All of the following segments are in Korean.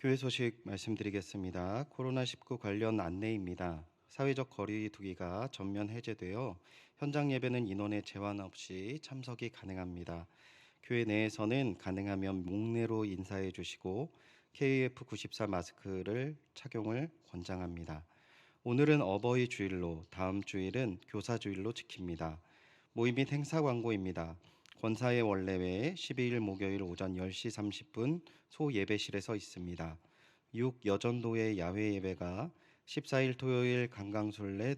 교회 소식 말씀드리겠습니다. 코로나19 관련 안내입니다. 사회적 거리 두기가 전면 해제되어 현장 예배는 인원의 제한 없이 참석이 가능합니다. 교회 내에서는 가능하면 목례로 인사해 주시고 KF94 마스크를 착용을 권장합니다. 오늘은 어버이 주일로 다음 주일은 교사 주일로 지킵니다. 모임 및 행사 광고입니다. 권사의 원래회 12일 목요일 오전 10시 30분 소예배실에서 있습니다. 6. 여전도의 야외 예배가 14일 토요일 강강술래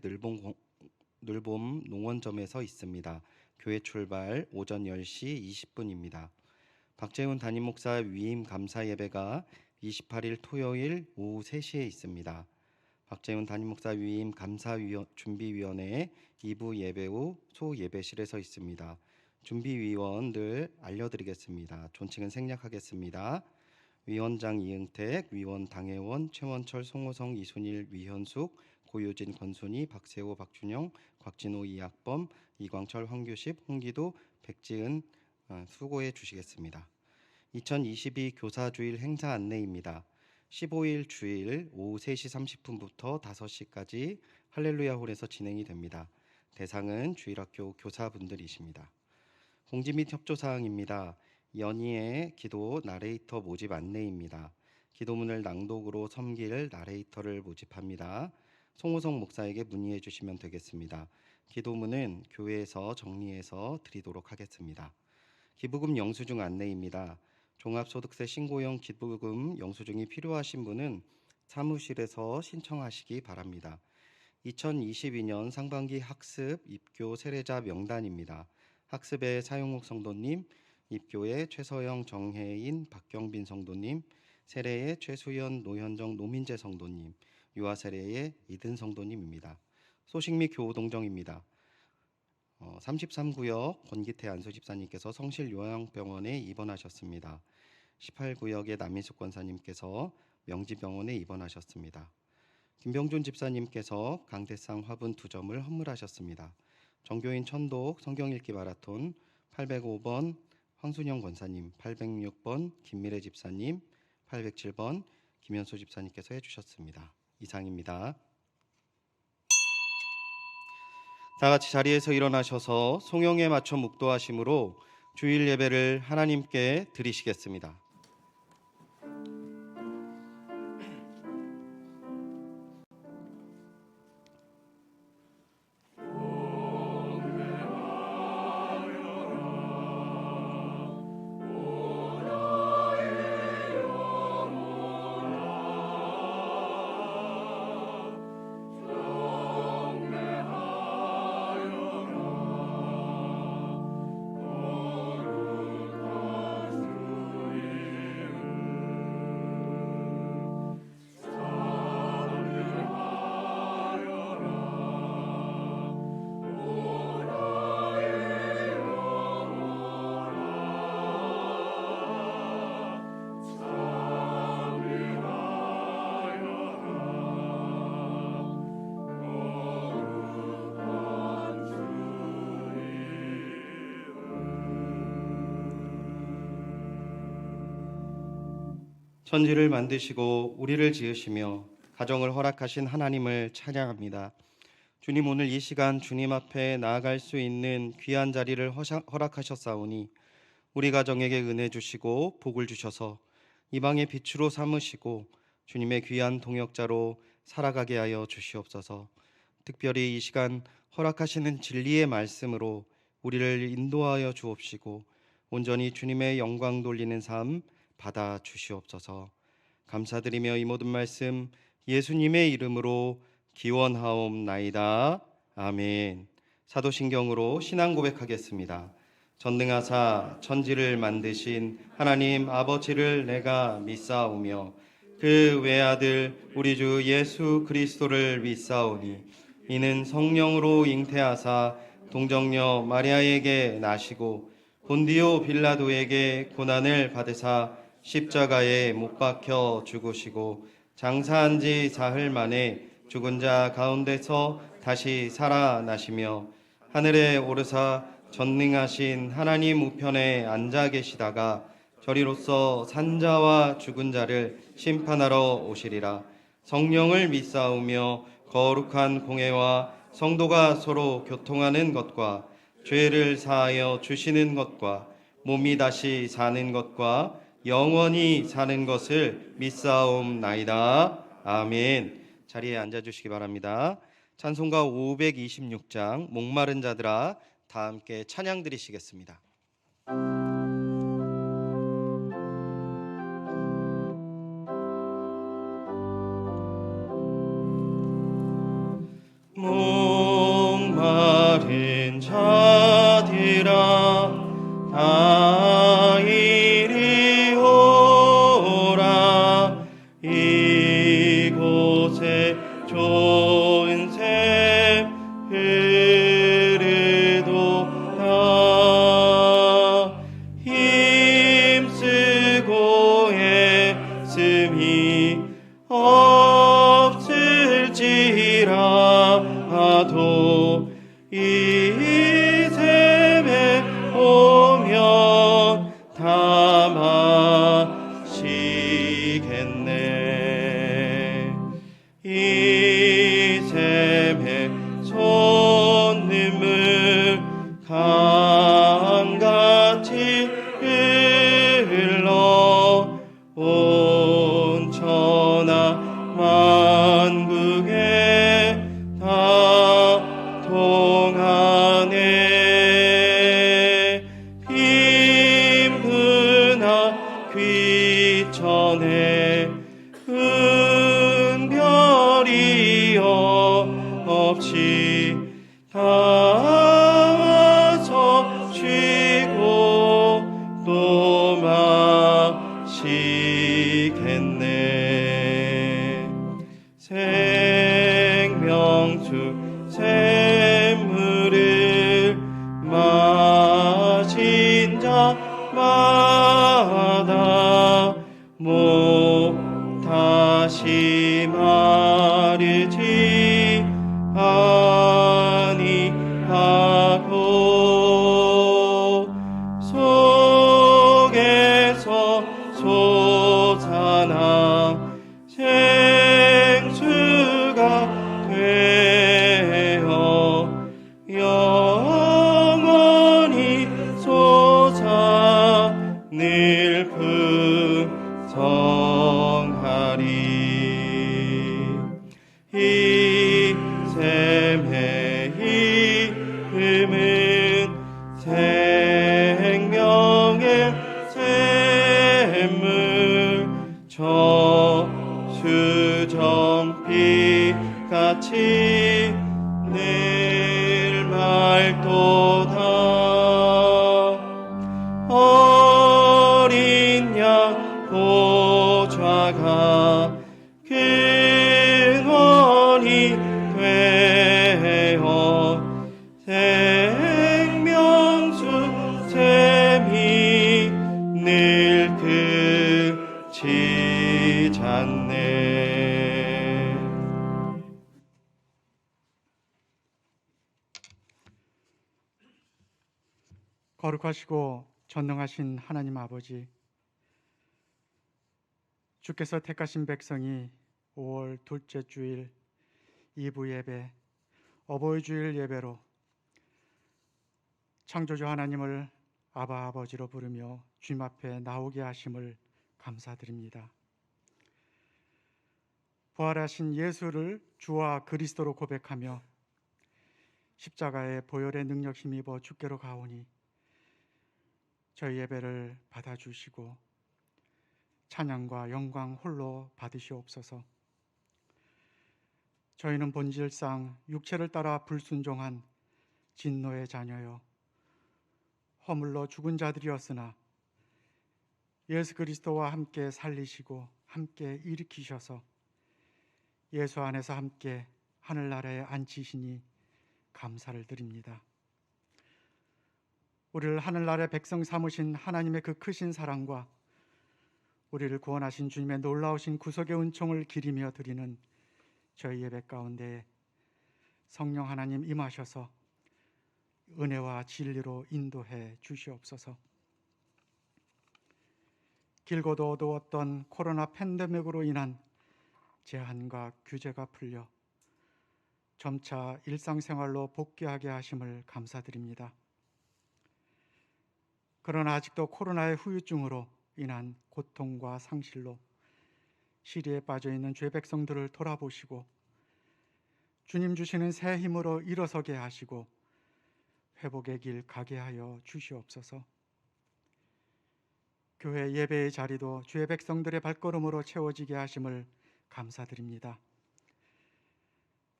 늘봄 농원점에서 있습니다. 교회 출발 오전 10시 20분입니다. 박재훈 담임 목사 위임 감사 예배가 28일 토요일 오후 3시에 있습니다. 박재훈 담임 목사 위임 감사 준비위원회 2부 예배 후 소예배실에서 있습니다. 준비위원들 알려드리겠습니다. 존칭은 생략하겠습니다. 위원장 이응택, 위원 당혜원, 최원철, 송호성, 이순일, 위현숙, 고유진, 권순희, 박세호, 박준영, 곽진호, 이학범, 이광철, 황규십, 홍기도, 백지은 수고해 주시겠습니다. 2022 교사주일 행사 안내입니다. 15일 주일 오후 3시 30분부터 5시까지 할렐루야 홀에서 진행이 됩니다. 대상은 주일학교 교사분들이십니다. 공지 및 협조 사항입니다. 연희의 기도 나레이터 모집 안내입니다. 기도문을 낭독으로 섬길 나레이터를 모집합니다. 송호성 목사에게 문의해 주시면 되겠습니다. 기도문은 교회에서 정리해서 드리도록 하겠습니다. 기부금 영수증 안내입니다. 종합소득세 신고용 기부금 영수증이 필요하신 분은 사무실에서 신청하시기 바랍니다. 2022년 상반기 학습 입교 세례자 명단입니다. 학습의 사용욱 성도님, 입교의 최서영, 정혜인, 박경빈 성도님, 세례의 최수연, 노현정, 노민재 성도님, 유아 세례의 이든 성도님입니다. 소식 및 교우 동정입니다. 33구역 권기태 안수 집사님께서 성실 요양병원에 입원하셨습니다. 18구역의 남인숙 권사님께서 명지병원에 입원하셨습니다. 김병준 집사님께서 강대상 화분 2점을 헌물하셨습니다. 정교인 천독 성경읽기 마라톤 805번 황순영 권사님, 806번 김미래 집사님, 807번 김현수 집사님께서 해주셨습니다. 이상입니다. 다 같이 자리에서 일어나셔서 송영에 맞춰 묵도하심으로 주일 예배를 하나님께 드리시겠습니다. 천지를 만드시고 우리를 지으시며 가정을 허락하신 하나님을 찬양합니다. 주님, 오늘 이 시간 주님 앞에 나아갈 수 있는 귀한 자리를 허락하셨사오니 우리 가정에게 은혜 주시고 복을 주셔서 이방의 빛으로 삼으시고 주님의 귀한 동역자로 살아가게 하여 주시옵소서. 특별히 이 시간 허락하시는 진리의 말씀으로 우리를 인도하여 주옵시고 온전히 주님의 영광 돌리는 삶 받아 주시옵소서. 감사드리며 이 모든 말씀 예수님의 이름으로 기원하옵나이다. 아멘. 사도신경으로 신앙 고백하겠습니다. 전능하사 천지를 만드신 하나님 아버지를 내가 믿사오며 그 외아들 우리 주 예수 그리스도를 믿사오니 이는 성령으로 잉태하사 동정녀 마리아에게 나시고 본디오 빌라도에게 고난을 받으사 십자가에 못 박혀 죽으시고 장사한 지 사흘 만에 죽은 자 가운데서 다시 살아나시며 하늘에 오르사 전능하신 하나님 우편에 앉아 계시다가 저리로서 산자와 죽은 자를 심판하러 오시리라. 성령을 믿사오며 거룩한 공회와 성도가 서로 교통하는 것과 죄를 사하여 주시는 것과 몸이 다시 사는 것과 영원히 사는 것을 믿사옵나이다. 아멘. 자리에 앉아주시기 바랍니다. 찬송가 526장 목마른 자들아, 다 함께 찬양 드리시겠습니다. 목마른 자들아, 다 이리 오라. 이곳에 좋은 샘 흐르도다. 힘쓰고 애씀이 없을지라도 이 샘에 오면 다 마시겠네. 이 샘에 솟는물 강같이 흘러 온 천하 만국에 다 통하네. 빈부나 귀천에 은별이 없이 다 와서 쉬고 또 마시겠네. 생명수 샘물을 마신 자마다 못 다시 마르지 아니하고 속에서 솟아나 생수가 되어 영원히 솟아 늘 풍성하리. 이 샘의 이름은 생명의 샘물, 저수정비 같이 늘 맑도다. 어린 양 보좌가 근원이 되어 생명수 샘이 늘 그치잖네. 거룩하시고 전능하신 하나님 아버지, 주께서 택하신 백성이 5월 둘째 주일 2부 예배, 어버이 주일 예배로 창조주 하나님을 아바 아버지로 부르며 주님 앞에 나오게 하심을 감사드립니다. 부활하신 예수를 주와 그리스도로 고백하며 십자가의 보혈의 능력 힘입어 주께로 가오니 저희 예배를 받아주시고 찬양과 영광 홀로 받으시옵소서. 저희는 본질상 육체를 따라 불순종한 진노의 자녀여 허물로 죽은 자들이었으나 예수 그리스도와 함께 살리시고 함께 일으키셔서 예수 안에서 함께 하늘나라에 앉히시니 감사를 드립니다. 우리를 하늘나라의 백성 삼으신 하나님의 그 크신 사랑과 우리를 구원하신 주님의 놀라우신 구속의 은총을 기리며 드리는 저희 예배 가운데 성령 하나님 임하셔서 은혜와 진리로 인도해 주시옵소서. 길고도 어두웠던 코로나 팬데믹으로 인한 제한과 규제가 풀려 점차 일상생활로 복귀하게 하심을 감사드립니다. 그러나 아직도 코로나의 후유증으로 인한 고통과 상실로 시리에 빠져 있는 죄 백성들을 돌아보시고 주님 주시는 새 힘으로 일어서게 하시고 회복의 길 가게 하여 주시옵소서. 교회 예배의 자리도 주의 백성들의 발걸음으로 채워지게 하심을 감사드립니다.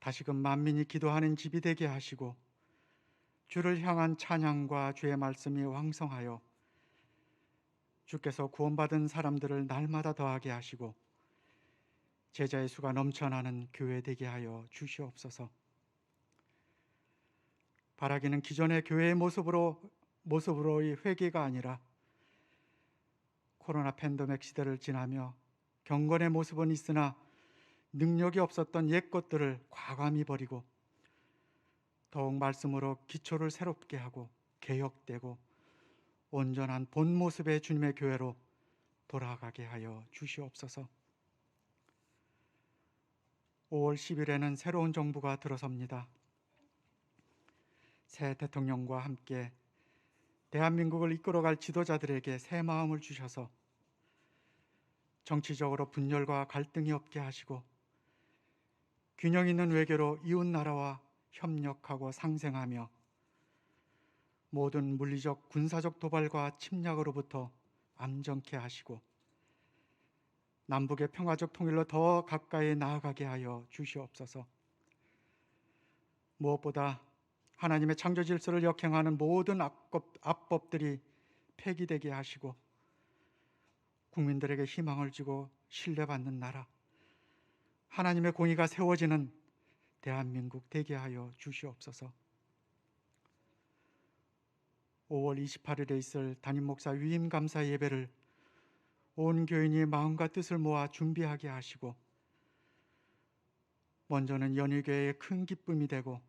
다시금 만민이 기도하는 집이 되게 하시고 주를 향한 찬양과 주의 말씀이 왕성하여 주께서 구원받은 사람들을 날마다 더하게 하시고 제자의 수가 넘쳐나는 교회 되게 하여 주시옵소서. 바라기는 기존의 교회의 모습으로의 회개가 아니라 코로나 팬데믹 시대를 지나며 경건의 모습은 있으나 능력이 없었던 옛 것들을 과감히 버리고 더욱 말씀으로 기초를 새롭게 하고 개혁되고 온전한 본 모습의 주님의 교회로 돌아가게 하여 주시옵소서. 5월 10일에는 새로운 정부가 들어섭니다. 새 대통령과 함께 대한민국을 이끌어갈 지도자들에게 새 마음을 주셔서 정치적으로 분열과 갈등이 없게 하시고 균형 있는 외교로 이웃 나라와 협력하고 상생하며 모든 물리적 군사적 도발과 침략으로부터 안정케 하시고 남북의 평화적 통일로 더 가까이 나아가게 하여 주시옵소서. 무엇보다 하나님의 창조 질서를 역행하는 모든 악법들이 폐기되게 하시고 국민들에게 희망을 주고 신뢰받는 나라, 하나님의 공의가 세워지는 대한민국 되게 하여 주시옵소서. 5월 28일에 있을 담임 목사 위임 감사 예배를 온 교인이 마음과 뜻을 모아 준비하게 하시고 먼저는 연희교회의 큰 기쁨이 되고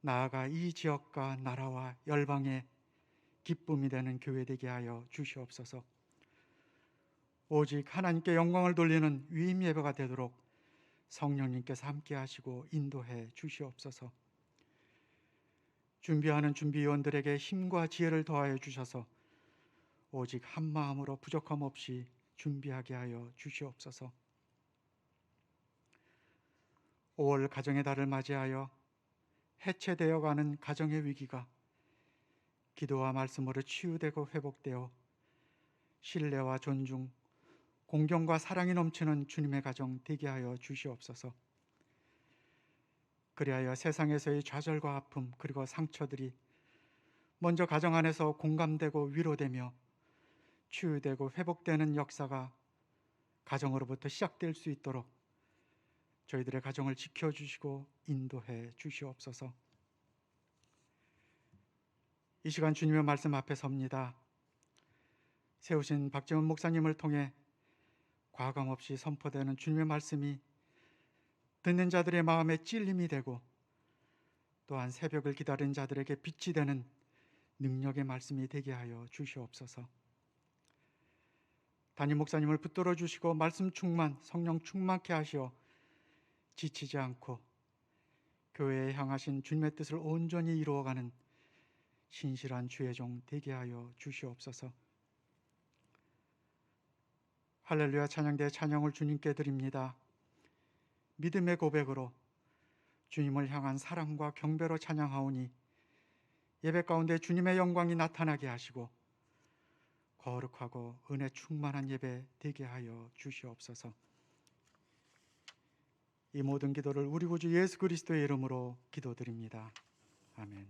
나아가 이 지역과 나라와 열방의 기쁨이 되는 교회 되게 하여 주시옵소서. 오직 하나님께 영광을 돌리는 위임 예배가 되도록 성령님께서 함께 하시고 인도해 주시옵소서. 준비하는 준비위원들에게 힘과 지혜를 더하여 주셔서 오직 한 마음으로 부족함 없이 준비하게 하여 주시옵소서. 5월 가정의 달을 맞이하여 해체되어가는 가정의 위기가 기도와 말씀으로 치유되고 회복되어 신뢰와 존중, 공경과 사랑이 넘치는 주님의 가정 되게 하여 주시옵소서. 그리하여 세상에서의 좌절과 아픔 그리고 상처들이 먼저 가정 안에서 공감되고 위로되며 치유되고 회복되는 역사가 가정으로부터 시작될 수 있도록 저희들의 가정을 지켜주시고 인도해 주시옵소서. 이 시간 주님의 말씀 앞에 섭니다. 세우신 박재훈 목사님을 통해 과감 없이 선포되는 주님의 말씀이 듣는 자들의 마음에 찔림이 되고 또한 새벽을 기다린 자들에게 빛이 되는 능력의 말씀이 되게 하여 주시옵소서. 담임 목사님을 붙들어 주시고 말씀 충만, 성령 충만케 하시어 지치지 않고 교회에 향하신 주님의 뜻을 온전히 이루어가는 신실한 주의 종 되게 하여 주시옵소서. 할렐루야 찬양대 찬양을 주님께 드립니다. 믿음의 고백으로 주님을 향한 사랑과 경배로 찬양하오니 예배 가운데 주님의 영광이 나타나게 하시고 거룩하고 은혜 충만한 예배 되게 하여 주시옵소서. 이 모든 기도를 우리 구주 예수 그리스도의 이름으로 기도드립니다. 아멘.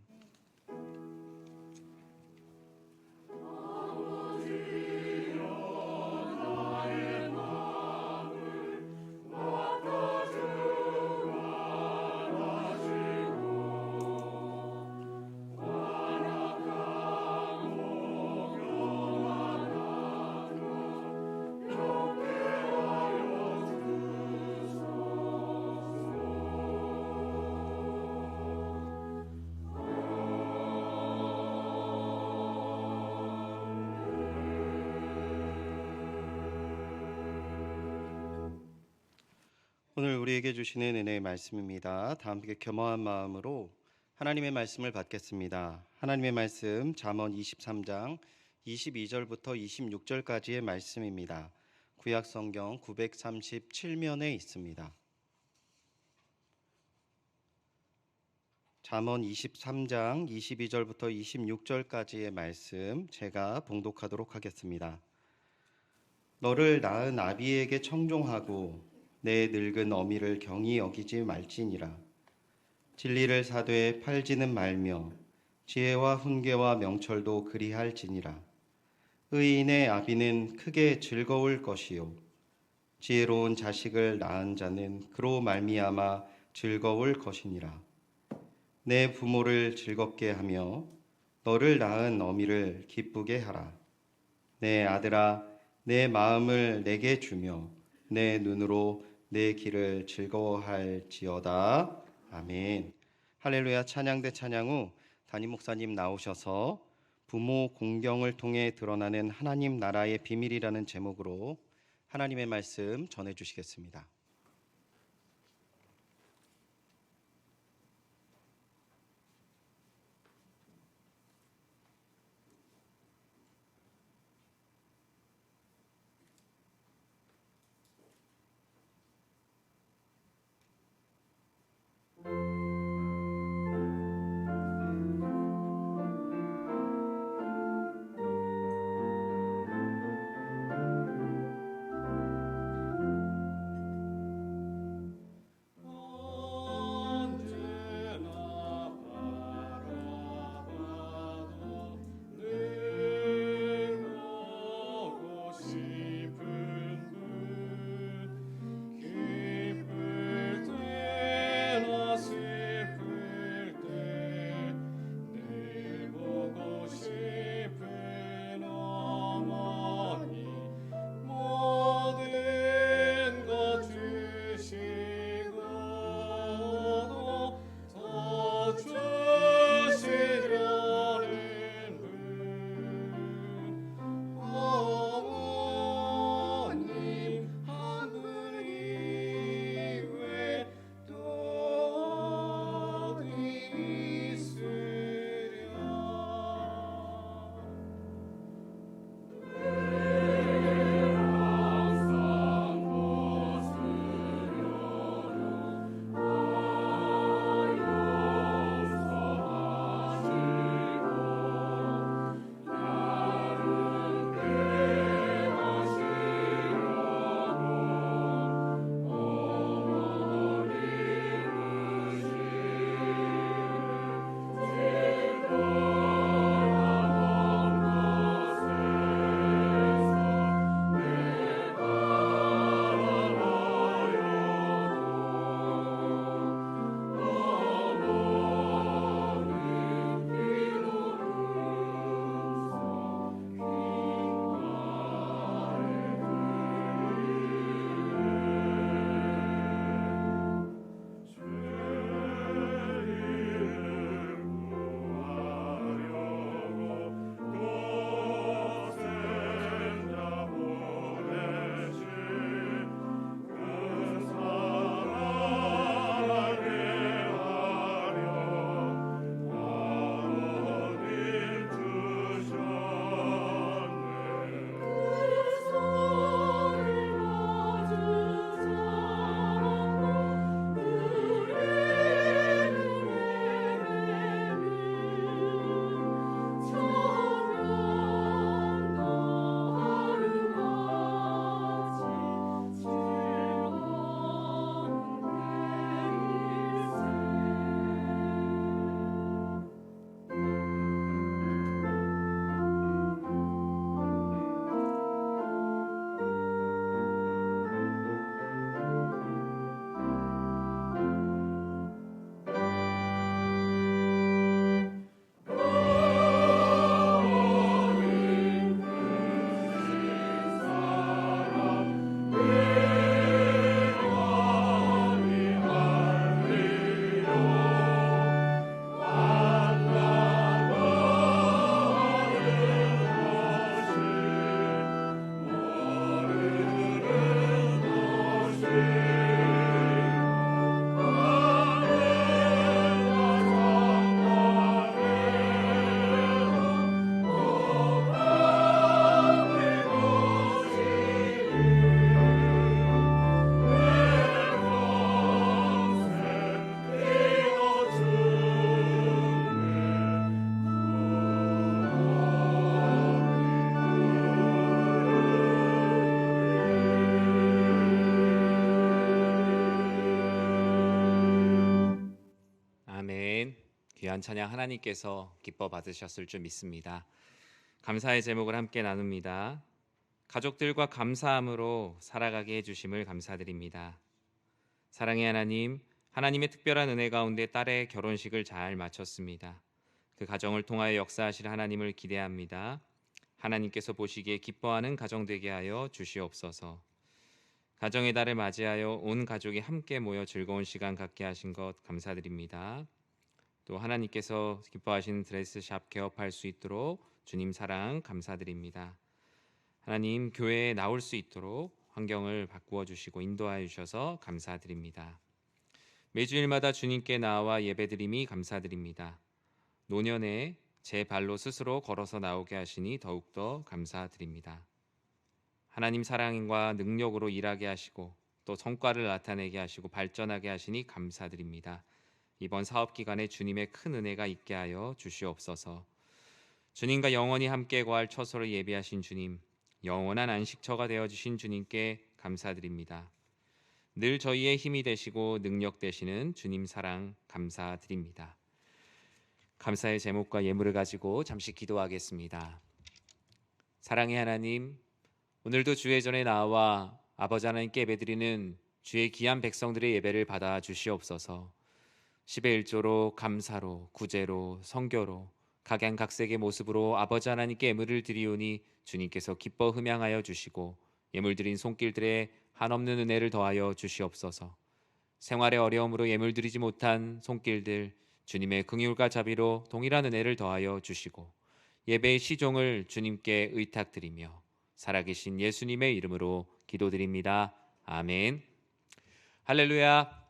오늘 우리에게 주시는 은혜의 말씀입니다. 다 함께 겸허한 마음으로 하나님의 말씀을 받겠습니다. 하나님의 말씀 잠언 23장 22절부터 26절까지의 말씀입니다. 구약 성경 937면에 있습니다. 잠언 23장 22절부터 26절까지의 말씀 제가 봉독하도록 하겠습니다. 너를 낳은 아비에게 청종하고 내 늙은 어미를 경히 여기지 말지니라. 진리를 사되 팔지는 말며 지혜와 훈계와 명철도 그리할지니라. 의인의 아비는 크게 즐거울 것이요 지혜로운 자식을 낳은 자는 그로 말미암아 즐거울 것이니라. 내 부모를 즐겁게 하며 너를 낳은 어미를 기쁘게 하라. 내 아들아, 내 마음을 내게 주며 내 눈으로 내 길을 즐거워할지어다. 아멘. 할렐루야. 찬양대 찬양 후 담임 목사님 나오셔서 부모 공경을 통해 드러나는 하나님 나라의 비밀이라는 제목으로 하나님의 말씀 전해 주시겠습니다. 귀한 찬양 하나님께서 기뻐 받으셨을 줄 믿습니다. 감사의 제목을 함께 나눕니다. 가족들과 감사함으로 살아가게 해주심을 감사드립니다. 사랑의 하나님, 하나님의 특별한 은혜 가운데 딸의 결혼식을 잘 마쳤습니다. 그 가정을 통하여 역사하실 하나님을 기대합니다. 하나님께서 보시기에 기뻐하는 가정 되게 하여 주시옵소서. 가정의 달을 맞이하여 온 가족이 함께 모여 즐거운 시간 갖게 하신 것 감사드립니다. 또 하나님께서 기뻐하시는 드레스샵 개업할 수 있도록 주님 사랑 감사드립니다. 하나님, 교회에 나올 수 있도록 환경을 바꾸어 주시고 인도하여 주셔서 감사드립니다. 매주일마다 주님께 나와 예배드림이 감사드립니다. 노년에 제 발로 스스로 걸어서 나오게 하시니 더욱더 감사드립니다. 하나님 사랑과 능력으로 일하게 하시고 또 성과를 나타내게 하시고 발전하게 하시니 감사드립니다. 이번 사업 기간에 주님의 큰 은혜가 있게 하여 주시옵소서. 주님과 영원히 함께 거할 처소를 예비하신 주님, 영원한 안식처가 되어주신 주님께 감사드립니다. 늘 저희의 힘이 되시고 능력 되시는 주님 사랑 감사드립니다. 감사의 제목과 예물을 가지고 잠시 기도하겠습니다. 사랑의 하나님, 오늘도 주의 전에 나와 아버지 하나님께 예배드리는 주의 귀한 백성들의 예배를 받아 주시옵소서. 10의 1조로 감사로 구제로 성교로 각양각색의 모습으로 아버지 하나님께 예물을 드리오니 주님께서 기뻐 흠양하여 주시고 예물 드린 손길들의 한없는 은혜를 더하여 주시옵소서. 생활의 어려움으로 예물 드리지 못한 손길들 주님의 긍휼과 자비로 동일한 은혜를 더하여 주시고 예배의 시종을 주님께 의탁드리며 살아계신 예수님의 이름으로 기도드립니다. 아멘. 할렐루야.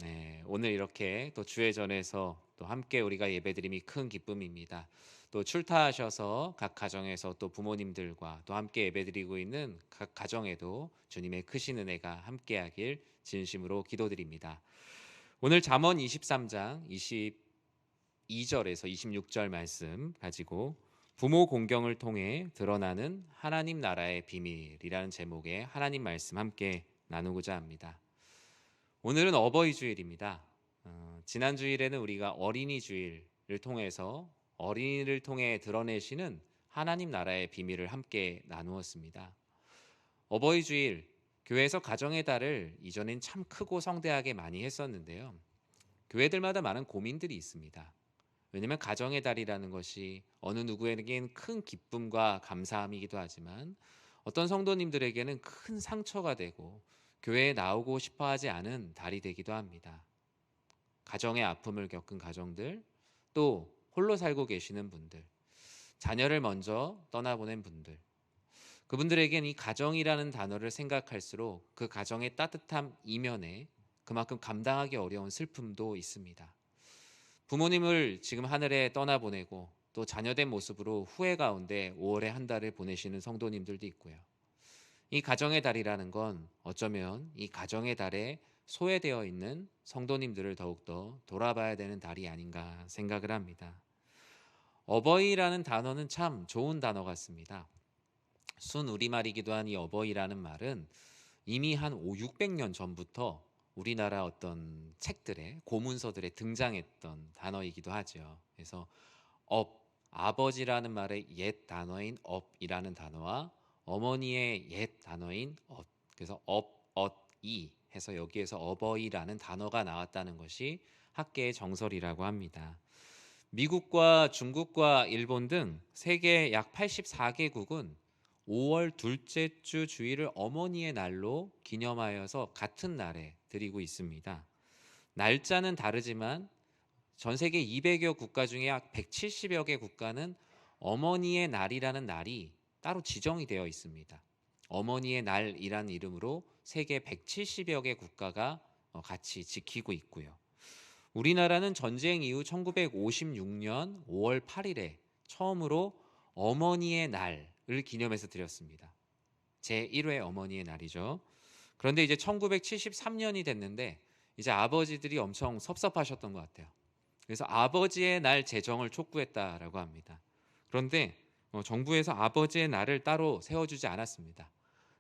네, 오늘 이렇게 또 주회전에서 또 함께 우리가 예배드림이 큰 기쁨입니다. 또 출타하셔서 각 가정에서 또 부모님들과 또 함께 예배드리고 있는 각 가정에도 주님의 크신 은혜가 함께하길 진심으로 기도드립니다. 오늘 잠언 23장 22절에서 26절 말씀 가지고 부모 공경을 통해 드러나는 하나님 나라의 비밀이라는 제목의 하나님 말씀 함께 나누고자 합니다. 오늘은 어버이 주일입니다. 지난 주일에는 우리가 어린이 주일을 통해서 어린이를 통해 드러내시는 하나님 나라의 비밀을 함께 나누었습니다. 어버이 주일, 교회에서 가정의 달을 이전엔 참 크고 성대하게 많이 했었는데요. 교회들마다 많은 고민들이 있습니다. 왜냐하면 가정의 달이라는 것이 어느 누구에겐 큰 기쁨과 감사함이기도 하지만 어떤 성도님들에게는 큰 상처가 되고 교회에 나오고 싶어하지 않은 달이 되기도 합니다. 가정의 아픔을 겪은 가정들, 또 홀로 살고 계시는 분들, 자녀를 먼저 떠나보낸 분들, 그분들에게는 이 가정이라는 단어를 생각할수록 그 가정의 따뜻함 이면에 그만큼 감당하기 어려운 슬픔도 있습니다. 부모님을 지금 하늘에 떠나보내고 또 자녀된 모습으로 후회 가운데 5월의 한 달을 보내시는 성도님들도 있고요. 이 가정의 달이라는 건 어쩌면 이 가정의 달에 소외되어 있는 성도님들을 더욱더 돌아봐야 되는 달이 아닌가 생각을 합니다. 어버이라는 단어는 참 좋은 단어 같습니다. 순 우리말이기도 한 이 어버이라는 말은 이미 한 600년 전부터 우리나라 어떤 책들에 고문서들에 등장했던 단어이기도 하죠. 그래서 아버지라는 말의 옛 단어인 업이라는 단어와 어머니의 옛 단어인 그래서 엇이 해서 여기에서 어버이라는 단어가 나왔다는 것이 학계의 정설이라고 합니다. 미국과 중국과 일본 등 세계 약 84개국은 5월 둘째 주 주일을 어머니의 날로 기념하여서 같은 날에 드리고 있습니다. 날짜는 다르지만 전 세계 200여 국가 중에 약 170여 개 국가는 어머니의 날이라는 날이 따로 지정이 되어 있습니다. 어머니의 날이라는 이름으로 세계 170여 개 국가가 같이 지키고 있고요. 우리나라는 전쟁 이후 1956년 5월 8일에 처음으로 어머니의 날을 기념해서 드렸습니다. 제1회 어머니의 날이죠. 그런데 이제 1973년이 됐는데 이제 아버지들이 엄청 섭섭하셨던 것 같아요. 그래서 아버지의 날 제정을 촉구했다라고 합니다. 그런데 정부에서 아버지의 날을 따로 세워주지 않았습니다.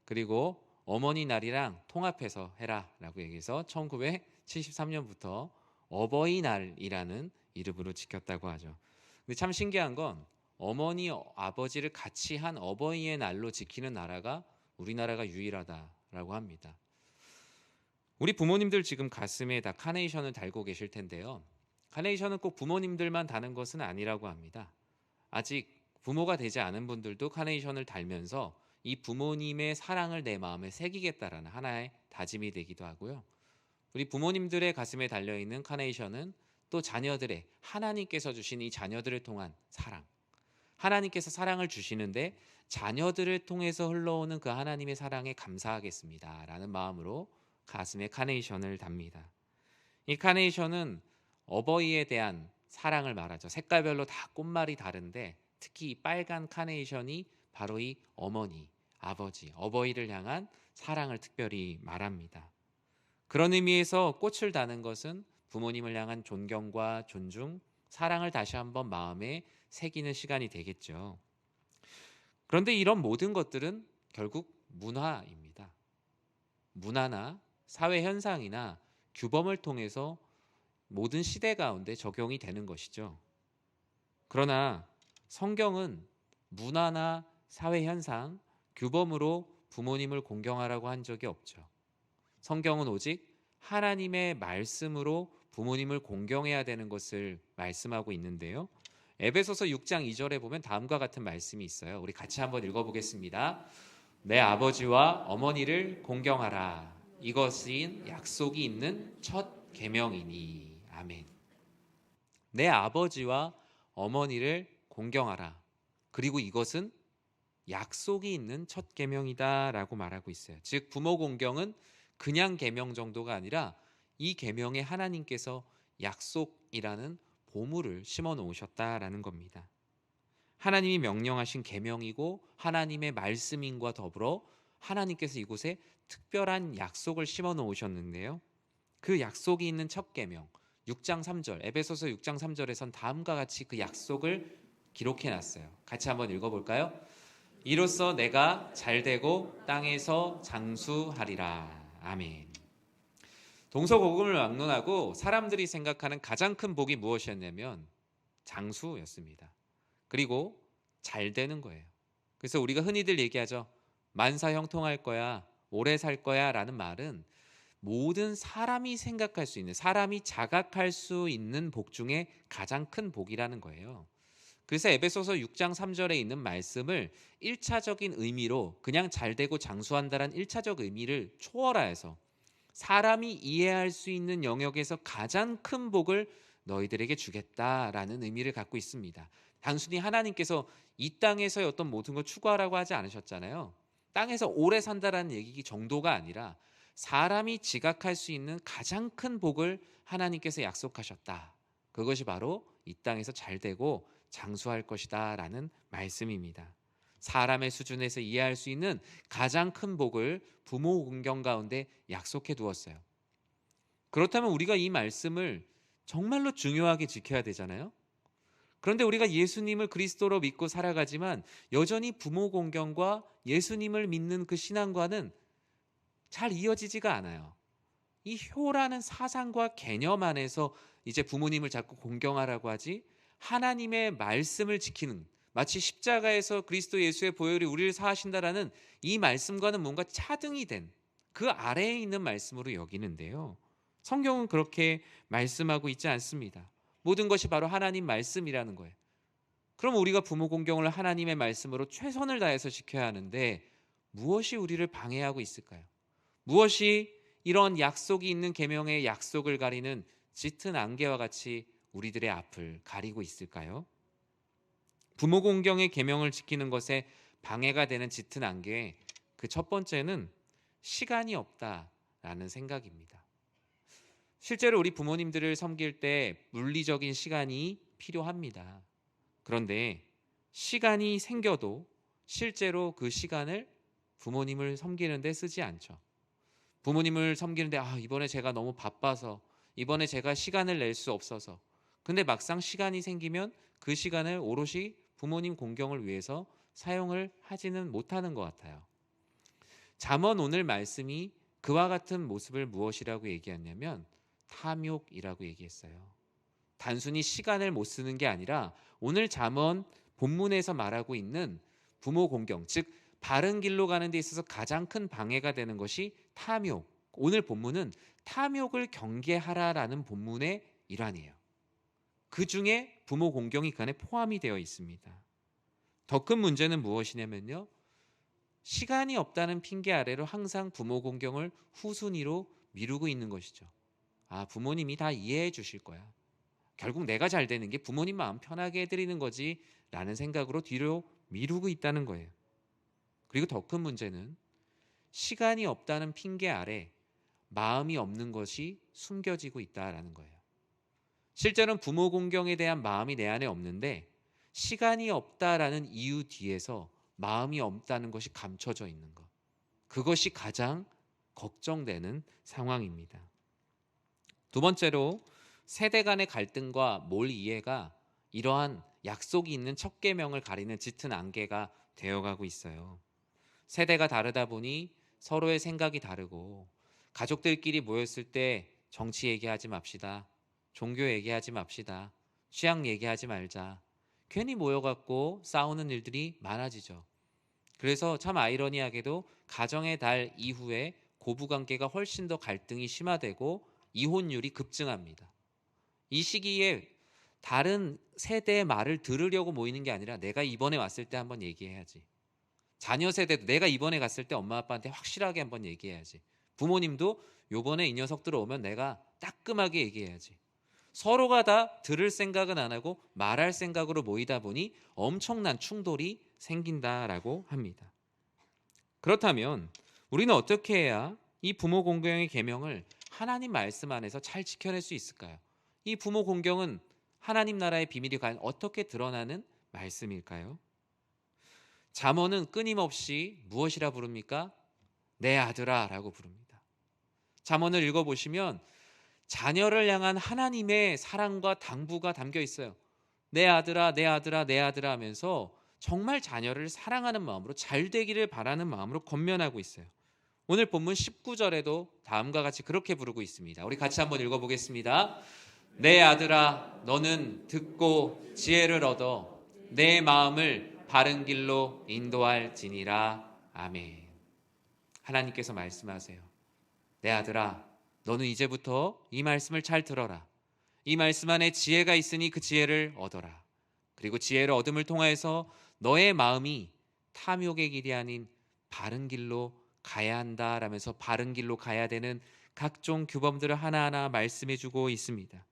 그리고 어머니 날이랑 통합해서 해라라고 얘기해서 1973년부터 어버이날이라는 이름으로 지켰다고 하죠. 근데 참 신기한 건 어머니, 아버지를 같이 한 어버이의 날로 지키는 나라가 우리나라가 유일하다라고 합니다. 우리 부모님들 지금 가슴에 다 카네이션을 달고 계실 텐데요. 카네이션은 꼭 부모님들만 다는 것은 아니라고 합니다. 아직 부모가 되지 않은 분들도 카네이션을 달면서 이 부모님의 사랑을 내 마음에 새기겠다라는 하나의 다짐이 되기도 하고요. 우리 부모님들의 가슴에 달려있는 카네이션은 또 자녀들의, 하나님께서 주신 이 자녀들을 통한 사랑, 하나님께서 사랑을 주시는데 자녀들을 통해서 흘러오는 그 하나님의 사랑에 감사하겠습니다 라는 마음으로 가슴에 카네이션을 답니다. 이 카네이션은 어버이에 대한 사랑을 말하죠. 색깔별로 다 꽃말이 다른데 특히 이 빨간 카네이션이 바로 이 어머니, 아버지, 어버이를 향한 사랑을 특별히 말합니다. 그런 의미에서 꽃을 다는 것은 부모님을 향한 존경과 존중, 사랑을 다시 한번 마음에 새기는 시간이 되겠죠. 그런데 이런 모든 것들은 결국 문화입니다. 문화나 사회 현상이나 규범을 통해서 모든 시대 가운데 적용이 되는 것이죠. 그러나 성경은 문화나 사회 현상, 규범으로 부모님을 공경하라고 한 적이 없죠. 성경은 오직 하나님의 말씀으로 부모님을 공경해야 되는 것을 말씀하고 있는데요. 에베소서 6장 2절에 보면 다음과 같은 말씀이 있어요. 우리 같이 한번 읽어보겠습니다. 내 아버지와 어머니를 공경하라. 이것은 약속이 있는 첫 계명이니. 아멘. 내 아버지와 어머니를 공경하라. 그리고 이것은 약속이 있는 첫 계명이다라고 말하고 있어요. 즉 부모 공경은 그냥 계명 정도가 아니라 이 계명에 하나님께서 약속이라는 보물을 심어 놓으셨다라는 겁니다. 하나님이 명령하신 계명이고 하나님의 말씀인과 더불어 하나님께서 이곳에 특별한 약속을 심어 놓으셨는데요. 그 약속이 있는 첫 계명 6장 3절, 에베소서 6장 3절에선 다음과 같이 그 약속을 기록해 놨어요. 같이 한번 읽어볼까요? 이로써 내가 잘되고 땅에서 장수하리라. 아멘. 동서고금을 막론하고 사람들이 생각하는 가장 큰 복이 무엇이었냐면 장수였습니다. 그리고 잘 되는 거예요. 그래서 우리가 흔히들 얘기하죠. 만사 형통할 거야, 오래 살 거야 라는 말은 모든 사람이 생각할 수 있는, 사람이 자각할 수 있는 복 중에 가장 큰 복이라는 거예요. 그래서 에베소서 6장 3절에 있는 말씀을 1차적인 의미로 그냥 잘되고 장수한다는 1차적 의미를 초월하여서 사람이 이해할 수 있는 영역에서 가장 큰 복을 너희들에게 주겠다라는 의미를 갖고 있습니다. 단순히 하나님께서 이 땅에서의 어떤 모든 걸 추구하라고 하지 않으셨잖아요. 땅에서 오래 산다라는 얘기 정도가 아니라 사람이 지각할 수 있는 가장 큰 복을 하나님께서 약속하셨다. 그것이 바로 이 땅에서 잘되고 장수할 것이다 라는 말씀입니다. 사람의 수준에서 이해할 수 있는 가장 큰 복을 부모 공경 가운데 약속해 두었어요. 그렇다면 우리가 이 말씀을 정말로 중요하게 지켜야 되잖아요. 그런데 우리가 예수님을 그리스도로 믿고 살아가지만 여전히 부모 공경과 예수님을 믿는 그 신앙과는 잘 이어지지가 않아요. 이 효라는 사상과 개념 안에서 이제 부모님을 자꾸 공경하라고 하지 하나님의 말씀을 지키는, 마치 십자가에서 그리스도 예수의 보혈이 우리를 사하신다라는 이 말씀과는 뭔가 차등이 된 그 아래에 있는 말씀으로 여기는데요. 성경은 그렇게 말씀하고 있지 않습니다. 모든 것이 바로 하나님 말씀이라는 거예요. 그럼 우리가 부모 공경을 하나님의 말씀으로 최선을 다해서 지켜야 하는데 무엇이 우리를 방해하고 있을까요? 무엇이 이런 약속이 있는 계명의 약속을 가리는 짙은 안개와 같이 우리들의 앞을 가리고 있을까요? 부모 공경의 계명을 지키는 것에 방해가 되는 짙은 안개, 그 첫 번째는 시간이 없다라는 생각입니다. 실제로 우리 부모님들을 섬길 때 물리적인 시간이 필요합니다. 그런데 시간이 생겨도 실제로 그 시간을 부모님을 섬기는 데 쓰지 않죠. 부모님을 섬기는데 이번에 제가 너무 바빠서, 이번에 제가 시간을 낼 수 없어서. 근데 막상 시간이 생기면 그 시간을 오롯이 부모님 공경을 위해서 사용을 하지는 못하는 것 같아요. 잠언 오늘 말씀이 그와 같은 모습을 무엇이라고 얘기했냐면 탐욕이라고 얘기했어요. 단순히 시간을 못 쓰는 게 아니라 오늘 잠언 본문에서 말하고 있는 부모 공경, 즉 바른 길로 가는 데 있어서 가장 큰 방해가 되는 것이 탐욕. 오늘 본문은 탐욕을 경계하라라는 본문의 일환이에요. 그 중에 부모 공경이 그 안에 포함이 되어 있습니다. 더 큰 문제는 무엇이냐면요, 시간이 없다는 핑계 아래로 항상 부모 공경을 후순위로 미루고 있는 것이죠. 부모님이 다 이해해 주실 거야. 결국 내가 잘 되는 게 부모님 마음 편하게 해드리는 거지 라는 생각으로 뒤로 미루고 있다는 거예요. 그리고 더 큰 문제는 시간이 없다는 핑계 아래 마음이 없는 것이 숨겨지고 있다라는 거예요. 실제로는 부모 공경에 대한 마음이 내 안에 없는데 시간이 없다라는 이유 뒤에서 마음이 없다는 것이 감춰져 있는 것. 그것이 가장 걱정되는 상황입니다. 두 번째로 세대 간의 갈등과 몰 이해가 이러한 약속이 있는 첫 계명을 가리는 짙은 안개가 되어가고 있어요. 세대가 다르다 보니 서로의 생각이 다르고 가족들끼리 모였을 때 정치 얘기하지 맙시다. 종교 얘기하지 맙시다. 취향 얘기하지 말자. 괜히 모여갖고 싸우는 일들이 많아지죠. 그래서 참 아이러니하게도 가정의 달 이후에 고부관계가 훨씬 더 갈등이 심화되고 이혼율이 급증합니다. 이 시기에 다른 세대의 말을 들으려고 모이는 게 아니라 내가 이번에 왔을 때 한번 얘기해야지. 자녀 세대도 내가 이번에 갔을 때 엄마 아빠한테 확실하게 한번 얘기해야지. 부모님도 요번에 이 녀석들 오면 내가 따끔하게 얘기해야지. 서로가 다 들을 생각은 안 하고 말할 생각으로 모이다 보니 엄청난 충돌이 생긴다라고 합니다. 그렇다면 우리는 어떻게 해야 이 부모 공경의 계명을 하나님 말씀 안에서 잘 지켜낼 수 있을까요? 이 부모 공경은 하나님 나라의 비밀이 과연 어떻게 드러나는 말씀일까요? 잠언은 끊임없이 무엇이라 부릅니까? 내 아들아 라고 부릅니다. 잠언을 읽어보시면 자녀를 향한 하나님의 사랑과 당부가 담겨 있어요. 내 아들아, 내 아들아, 내 아들아 하면서 정말 자녀를 사랑하는 마음으로 잘 되기를 바라는 마음으로 권면하고 있어요. 오늘 본문 19절에도 다음과 같이 그렇게 부르고 있습니다. 우리 같이 한번 읽어보겠습니다. 내 아들아, 너는 듣고 지혜를 얻어 내 마음을 바른 길로 인도할지니라. 아멘. 하나님께서 말씀하세요. 내 아들아, 너는 이제부터 이 말씀을 잘 들어라. 이 말씀 안에 지혜가 있으니 그 지혜를 얻어라. 그리고 지혜를 얻음을 통하여서 너의 마음이 탐욕의 길이 아닌 바른 길로 가야 한다라면서 바른 길로 가야 되는 각종 규범들을 하나하나 말씀해주고 있습니다.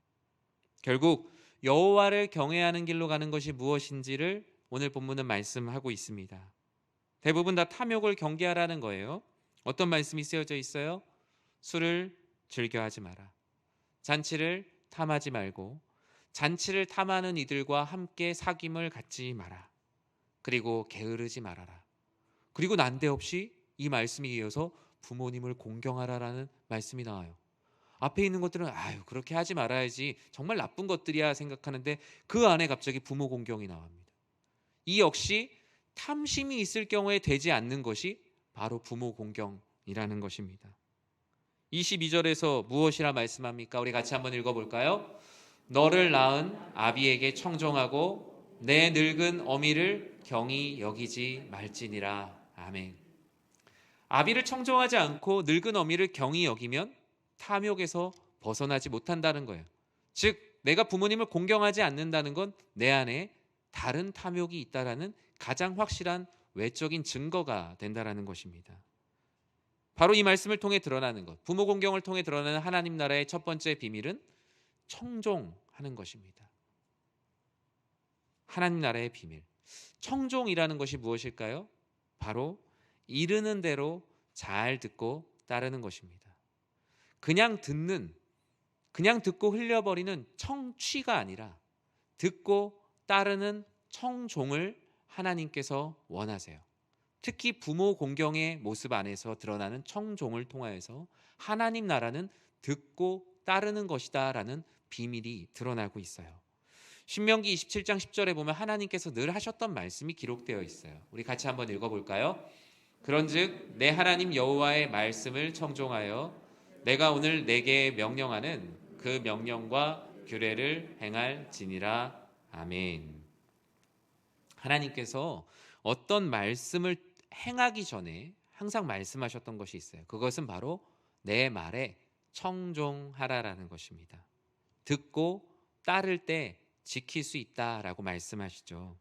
결국 여호와를 경외하는 길로 가는 것이 무엇인지를 오늘 본문은 말씀하고 있습니다. 대부분 다 탐욕을 경계하라는 거예요. 어떤 말씀이 쓰여져 있어요? 술을 즐겨하지 마라. 잔치를 탐하지 말고 잔치를 탐하는 이들과 함께 사귐을 갖지 마라. 그리고 게으르지 말아라. 그리고 난데없이 이 말씀이 이어서 부모님을 공경하라라는 말씀이 나와요. 앞에 있는 것들은 그렇게 하지 말아야지, 정말 나쁜 것들이야 생각하는데 그 안에 갑자기 부모 공경이 나옵니다. 이 역시 탐심이 있을 경우에 되지 않는 것이 바로 부모 공경이라는 것입니다. 22절에서 무엇이라 말씀합니까? 우리 같이 한번 읽어볼까요? 너를 낳은 아비에게 청종하고 내 늙은 어미를 경히 여기지 말지니라. 아멘. 아비를 청종하지 않고 늙은 어미를 경히 여기면 탐욕에서 벗어나지 못한다는 거예요. 즉 내가 부모님을 공경하지 않는다는 건 내 안에 다른 탐욕이 있다라는 가장 확실한 외적인 증거가 된다라는 것입니다. 바로 이 말씀을 통해 드러나는 것, 부모 공경을 통해 드러나는 하나님 나라의 첫 번째 비밀은 청종하는 것입니다. 하나님 나라의 비밀, 청종이라는 것이 무엇일까요? 바로 이르는 대로 잘 듣고 따르는 것입니다. 그냥 듣고 흘려버리는 청취가 아니라 듣고 따르는 청종을 하나님께서 원하세요. 특히 부모 공경의 모습 안에서 드러나는 청종을 통하여서 하나님 나라는 듣고 따르는 것이다 라는 비밀이 드러나고 있어요. 신명기 27장 10절에 보면 하나님께서 늘 하셨던 말씀이 기록되어 있어요. 우리 같이 한번 읽어볼까요? 그런즉 내 하나님 여호와의 말씀을 청종하여 내가 오늘 내게 명령하는 그 명령과 규례를 행할지니라. 아멘. 하나님께서 어떤 말씀을 행하기 전에 항상 말씀하셨던 것이 있어요. 그것은 바로 내 말에 청종하라라는 것입니다. 듣고 따를 때 지킬 수 있다라고 말씀하시죠.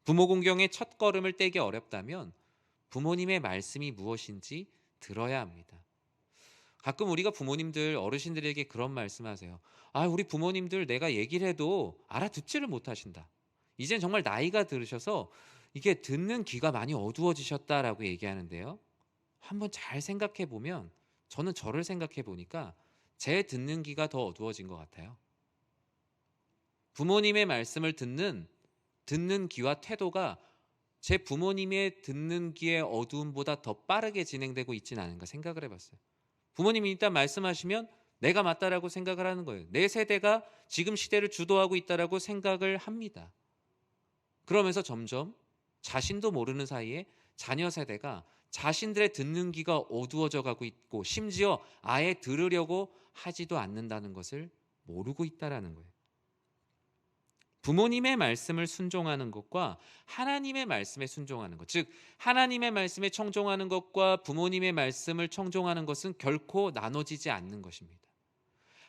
부모 공경의 첫 걸음을 떼기 어렵다면 부모님의 말씀이 무엇인지 들어야 합니다. 가끔 우리가 부모님들, 어르신들에게 그런 말씀하세요. 우리 부모님들 내가 얘기를 해도 알아듣지를 못하신다. 이젠 정말 나이가 들으셔서 이게 듣는 귀가 많이 어두워지셨다라고 얘기하는데요. 한번 잘 생각해 보면, 저는 저를 생각해 보니까 제 듣는 귀가 더 어두워진 것 같아요. 부모님의 말씀을 듣는 귀와 태도가 제 부모님의 듣는 귀의 어두움보다 더 빠르게 진행되고 있지는 않은가 생각을 해봤어요. 부모님이 일단 말씀하시면 내가 맞다라고 생각을 하는 거예요. 내 세대가 지금 시대를 주도하고 있다라고 생각을 합니다. 그러면서 점점 자신도 모르는 사이에 자녀 세대가 자신들의 듣는 귀가 어두워져 가고 있고, 심지어 아예 들으려고 하지도 않는다는 것을 모르고 있다라는 거예요. 부모님의 말씀을 순종하는 것과 하나님의 말씀에 순종하는 것, 즉 하나님의 말씀에 청종하는 것과 부모님의 말씀을 청종하는 것은 결코 나눠지지 않는 것입니다.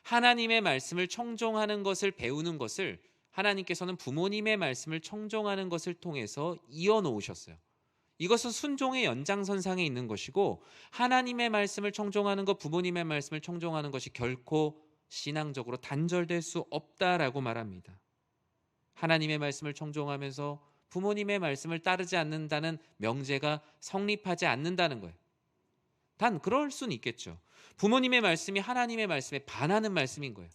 하나님의 말씀을 청종하는 것을 배우는 것을 하나님께서는 부모님의 말씀을 청종하는 것을 통해서 이어놓으셨어요. 이것은 순종의 연장선상에 있는 것이고, 하나님의 말씀을 청종하는 것, 부모님의 말씀을 청종하는 것이 결코 신앙적으로 단절될 수 없다라고 말합니다. 하나님의 말씀을 청종하면서 부모님의 말씀을 따르지 않는다는 명제가 성립하지 않는다는 거예요. 단 그럴 수는 있겠죠. 부모님의 말씀이 하나님의 말씀에 반하는 말씀인 거예요.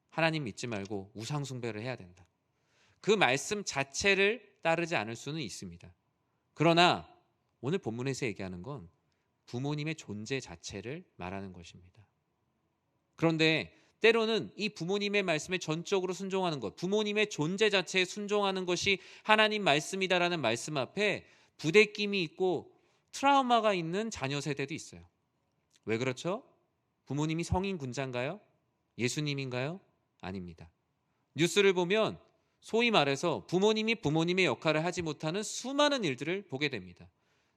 하나님 믿지 말고 우상 숭배를 해야 된다. 그 말씀 자체를 따르지 않을 수는 있습니다. 그러나 오늘 본문에서 얘기하는 건 부모님의 존재 자체를 말하는 것입니다. 그런데 때로는 이 부모님의 말씀에 전적으로 순종하는 것, 부모님의 존재 자체에 순종하는 것이 하나님 말씀이다라는 말씀 앞에 부대낌이 있고 트라우마가 있는 자녀 세대도 있어요. 왜 그렇죠? 부모님이 성인 군자인가요? 예수님인가요? 아닙니다. 뉴스를 보면 소위 말해서 부모님이 부모님의 역할을 하지 못하는 수많은 일들을 보게 됩니다.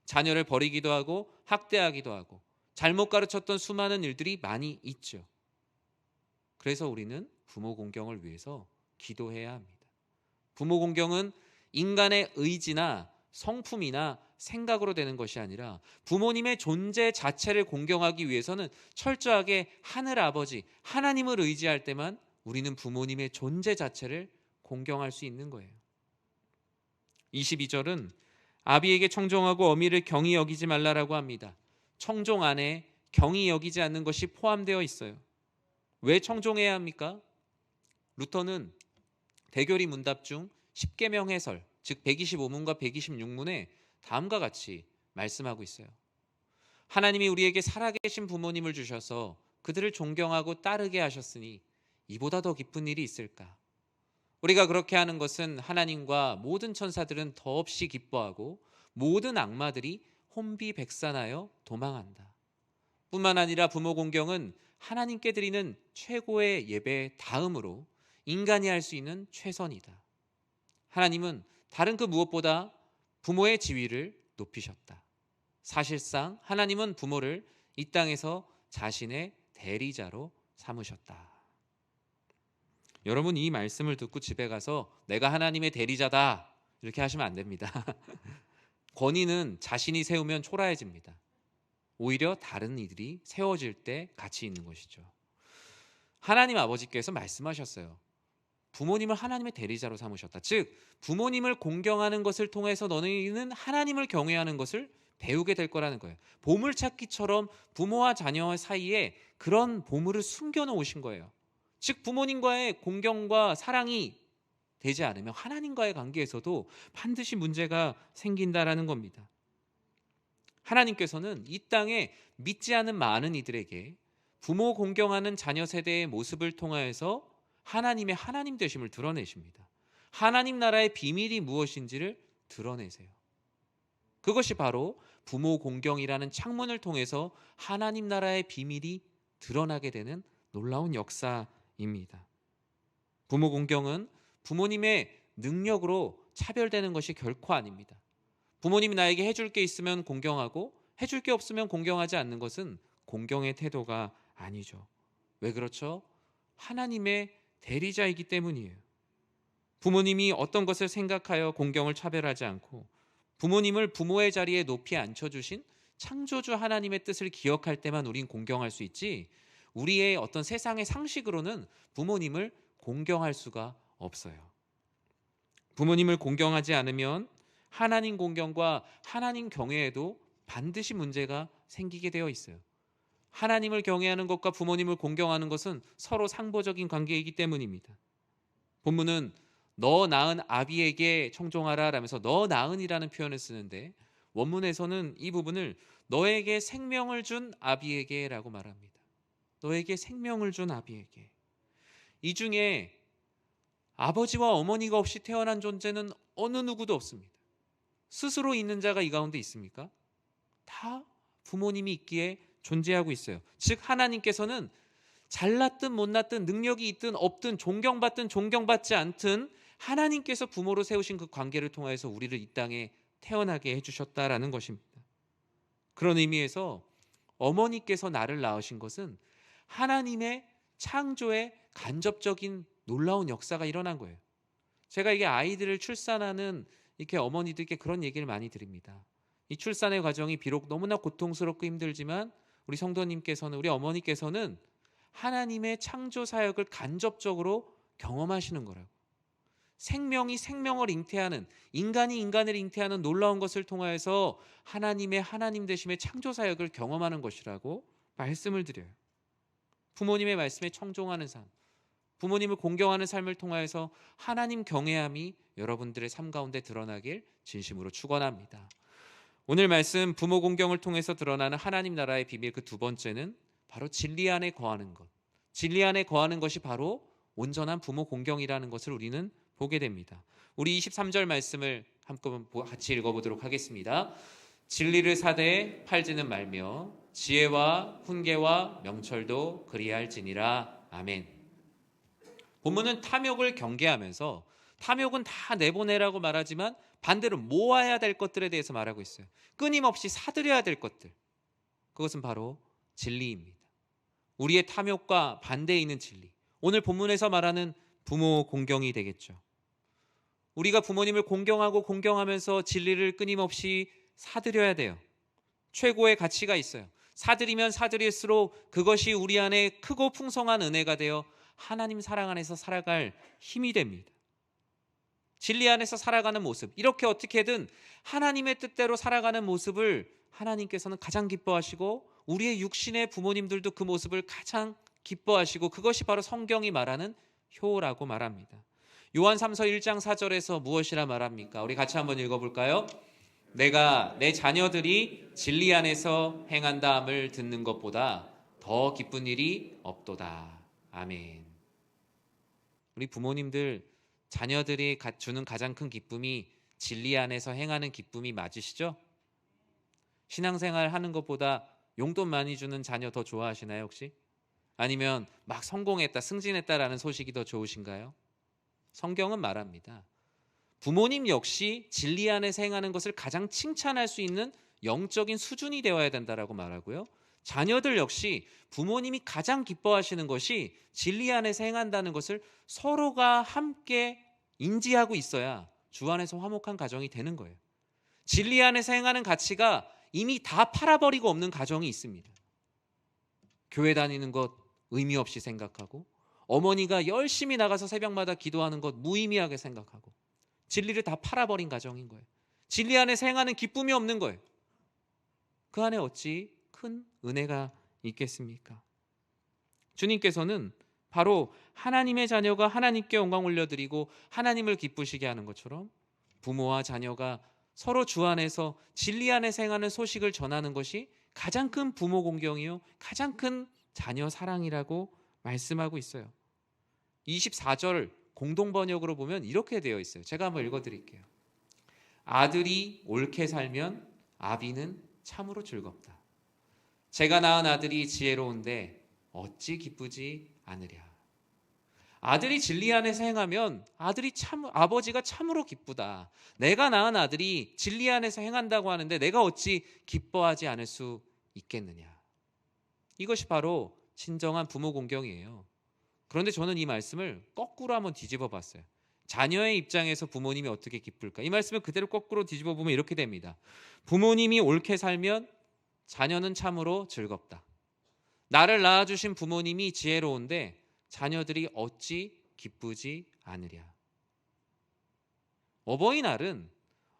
자녀를 버리기도 하고 학대하기도 하고 잘못 가르쳤던 수많은 일들이 많이 있죠. 그래서 우리는 부모 공경을 위해서 기도해야 합니다. 부모 공경은 인간의 의지나 성품이나 생각으로 되는 것이 아니라 부모님의 존재 자체를 공경하기 위해서는 철저하게 하늘 아버지 하나님을 의지할 때만 우리는 부모님의 존재 자체를 공경할 수 있는 거예요. 22절은 아비에게 청종하고 어미를 경히 여기지 말라라고 합니다. 청종 안에 경히 여기지 않는 것이 포함되어 있어요. 왜 청종해야 합니까? 루터는 대교리 문답 중 10계명 해설, 즉 125문과 126문에 다음과 같이 말씀하고 있어요. 하나님이 우리에게 살아계신 부모님을 주셔서 그들을 존경하고 따르게 하셨으니 이보다 더 기쁜 일이 있을까? 우리가 그렇게 하는 것은 하나님과 모든 천사들은 더없이 기뻐하고 모든 악마들이 혼비백산하여 도망한다. 뿐만 아니라 부모 공경은 하나님께 드리는 최고의 예배 다음으로 인간이 할 수 있는 최선이다. 하나님은 다른 그 무엇보다 부모의 지위를 높이셨다. 사실상 하나님은 부모를 이 땅에서 자신의 대리자로 삼으셨다. 여러분, 이 말씀을 듣고 집에 가서 내가 하나님의 대리자다 이렇게 하시면 안 됩니다. 권위는 자신이 세우면 초라해집니다. 오히려 다른 이들이 세워질 때 가치 있는 것이죠. 하나님 아버지께서 말씀하셨어요. 부모님을 하나님의 대리자로 삼으셨다. 즉 부모님을 공경하는 것을 통해서 너희는 하나님을 경외하는 것을 배우게 될 거라는 거예요. 보물찾기처럼 부모와 자녀 사이에 그런 보물을 숨겨놓으신 거예요. 즉 부모님과의 공경과 사랑이 되지 않으면 하나님과의 관계에서도 반드시 문제가 생긴다라는 겁니다. 하나님께서는 이 땅에 믿지 않은 많은 이들에게 부모 공경하는 자녀 세대의 모습을 통하여서 하나님의 하나님 되심을 드러내십니다. 하나님 나라의 비밀이 무엇인지를 드러내세요. 그것이 바로 부모 공경이라는 창문을 통해서 하나님 나라의 비밀이 드러나게 되는 놀라운 역사입니다. 부모 공경은 부모님의 능력으로 차별되는 것이 결코 아닙니다. 부모님이 나에게 해줄 게 있으면 공경하고 해줄 게 없으면 공경하지 않는 것은 공경의 태도가 아니죠. 왜 그렇죠? 하나님의 대리자이기 때문이에요. 부모님이 어떤 것을 생각하여 공경을 차별하지 않고 부모님을 부모의 자리에 높이 앉혀주신 창조주 하나님의 뜻을 기억할 때만 우린 공경할 수 있지, 우리의 어떤 세상의 상식으로는 부모님을 공경할 수가 없어요. 부모님을 공경하지 않으면 하나님 공경과 하나님 경외에도 반드시 문제가 생기게 되어 있어요. 하나님을 경외하는 것과 부모님을 공경하는 것은 서로 상보적인 관계이기 때문입니다. 본문은 너 낳은 아비에게 청종하라 라면서 너 낳은이라는 표현을 쓰는데, 원문에서는 이 부분을 너에게 생명을 준 아비에게 라고 말합니다. 너에게 생명을 준 아비에게. 이 중에 아버지와 어머니가 없이 태어난 존재는 어느 누구도 없습니다. 스스로 있는 자가 이 가운데 있습니까? 다 부모님이 있기에 존재하고 있어요. 즉 하나님께서는 잘났든 못났든 능력이 있든 없든 존경받든 존경받지 않든 하나님께서 부모로 세우신 그 관계를 통해서 우리를 이 땅에 태어나게 해주셨다라는 것입니다. 그런 의미에서 어머니께서 나를 낳으신 것은 하나님의 창조의 간접적인 놀라운 역사가 일어난 거예요. 제가 이게 아이들을 출산하는 이렇게 어머니들께 그런 얘기를 많이 드립니다. 이 출산의 과정이 비록 너무나 고통스럽고 힘들지만 우리 성도님께서는, 우리 어머니께서는 하나님의 창조 사역을 간접적으로 경험하시는 거라고. 생명이 생명을 잉태하는, 인간이 인간을 잉태하는 놀라운 것을 통하여서 하나님의 하나님 되심의 창조 사역을 경험하는 것이라고 말씀을 드려요. 부모님의 말씀에 청종하는 삶, 부모님을 공경하는 삶을 통하여서 하나님 경외함이 여러분들의 삶 가운데 드러나길 진심으로 축원합니다. 오늘 말씀 부모 공경을 통해서 드러나는 하나님 나라의 비밀, 그 두 번째는 바로 진리 안에 거하는 것. 진리 안에 거하는 것이 바로 온전한 부모 공경이라는 것을 우리는 보게 됩니다. 우리 23절 말씀을 한번 같이 읽어보도록 하겠습니다. 진리를 사대에 팔지는 말며 지혜와 훈계와 명철도 그리할지니라. 아멘. 본문은 탐욕을 경계하면서, 탐욕은 다 내보내라고 말하지만 반대로 모아야 될 것들에 대해서 말하고 있어요. 끊임없이 사들여야 될 것들, 그것은 바로 진리입니다. 우리의 탐욕과 반대에 있는 진리, 오늘 본문에서 말하는 부모 공경이 되겠죠. 우리가 부모님을 공경하고 공경하면서 진리를 끊임없이 사들여야 돼요. 최고의 가치가 있어요. 사들이면 사들일수록 그것이 우리 안에 크고 풍성한 은혜가 되어 하나님 사랑 안에서 살아갈 힘이 됩니다. 진리 안에서 살아가는 모습, 이렇게 어떻게든 하나님의 뜻대로 살아가는 모습을 하나님께서는 가장 기뻐하시고 우리의 육신의 부모님들도 그 모습을 가장 기뻐하시고, 그것이 바로 성경이 말하는 효라고 말합니다. 요한3서 1장 4절에서 무엇이라 말합니까? 우리 같이 한번 읽어볼까요? 내가 내 자녀들이 진리 안에서 행한다함을 듣는 것보다 더 기쁜 일이 없도다. 아멘. 우리 부모님들, 자녀들이 주는 가장 큰 기쁨이 진리 안에서 행하는 기쁨이 맞으시죠? 신앙생활 하는 것보다 용돈 많이 주는 자녀 더 좋아하시나요 혹시? 아니면 막 성공했다, 승진했다라는 소식이 더 좋으신가요? 성경은 말합니다. 부모님 역시 진리 안에서 행하는 것을 가장 칭찬할 수 있는 영적인 수준이 되어야 된다라고 말하고요. 자녀들 역시 부모님이 가장 기뻐하시는 것이 진리 안에서 행한다는 것을 서로가 함께 인지하고 있어야 주 안에서 화목한 가정이 되는 거예요. 진리 안에서 행하는 가치가 이미 다 팔아버리고 없는 가정이 있습니다. 교회 다니는 것 의미 없이 생각하고, 어머니가 열심히 나가서 새벽마다 기도하는 것 무의미하게 생각하고, 진리를 다 팔아버린 가정인 거예요. 진리 안에서 행하는 기쁨이 없는 거예요. 그 안에 어찌 큰 은혜가 있겠습니까? 주님께서는 바로 하나님의 자녀가 하나님께 영광 올려드리고 하나님을 기쁘시게 하는 것처럼 부모와 자녀가 서로 주 안에서 진리 안에서 행하는 소식을 전하는 것이 가장 큰 부모 공경이요, 가장 큰 자녀 사랑이라고 말씀하고 있어요. 24절 공동 번역으로 보면 이렇게 되어 있어요. 제가 한번 읽어드릴게요. 아들이 옳게 살면 아비는 참으로 즐겁다. 제가 낳은 아들이 지혜로운데 어찌 기쁘지 않으랴. 아들이 진리 안에서 행하면 아버지가 참으로 기쁘다. 내가 낳은 아들이 진리 안에서 행한다고 하는데 내가 어찌 기뻐하지 않을 수 있겠느냐. 이것이 바로 진정한 부모 공경이에요. 그런데 저는 이 말씀을 거꾸로 한번 뒤집어 봤어요. 자녀의 입장에서 부모님이 어떻게 기쁠까? 이 말씀을 그대로 거꾸로 뒤집어 보면 이렇게 됩니다. 부모님이 옳게 살면 자녀는 참으로 즐겁다. 나를 낳아주신 부모님이 지혜로운데 자녀들이 어찌 기쁘지 않으랴. 어버이날은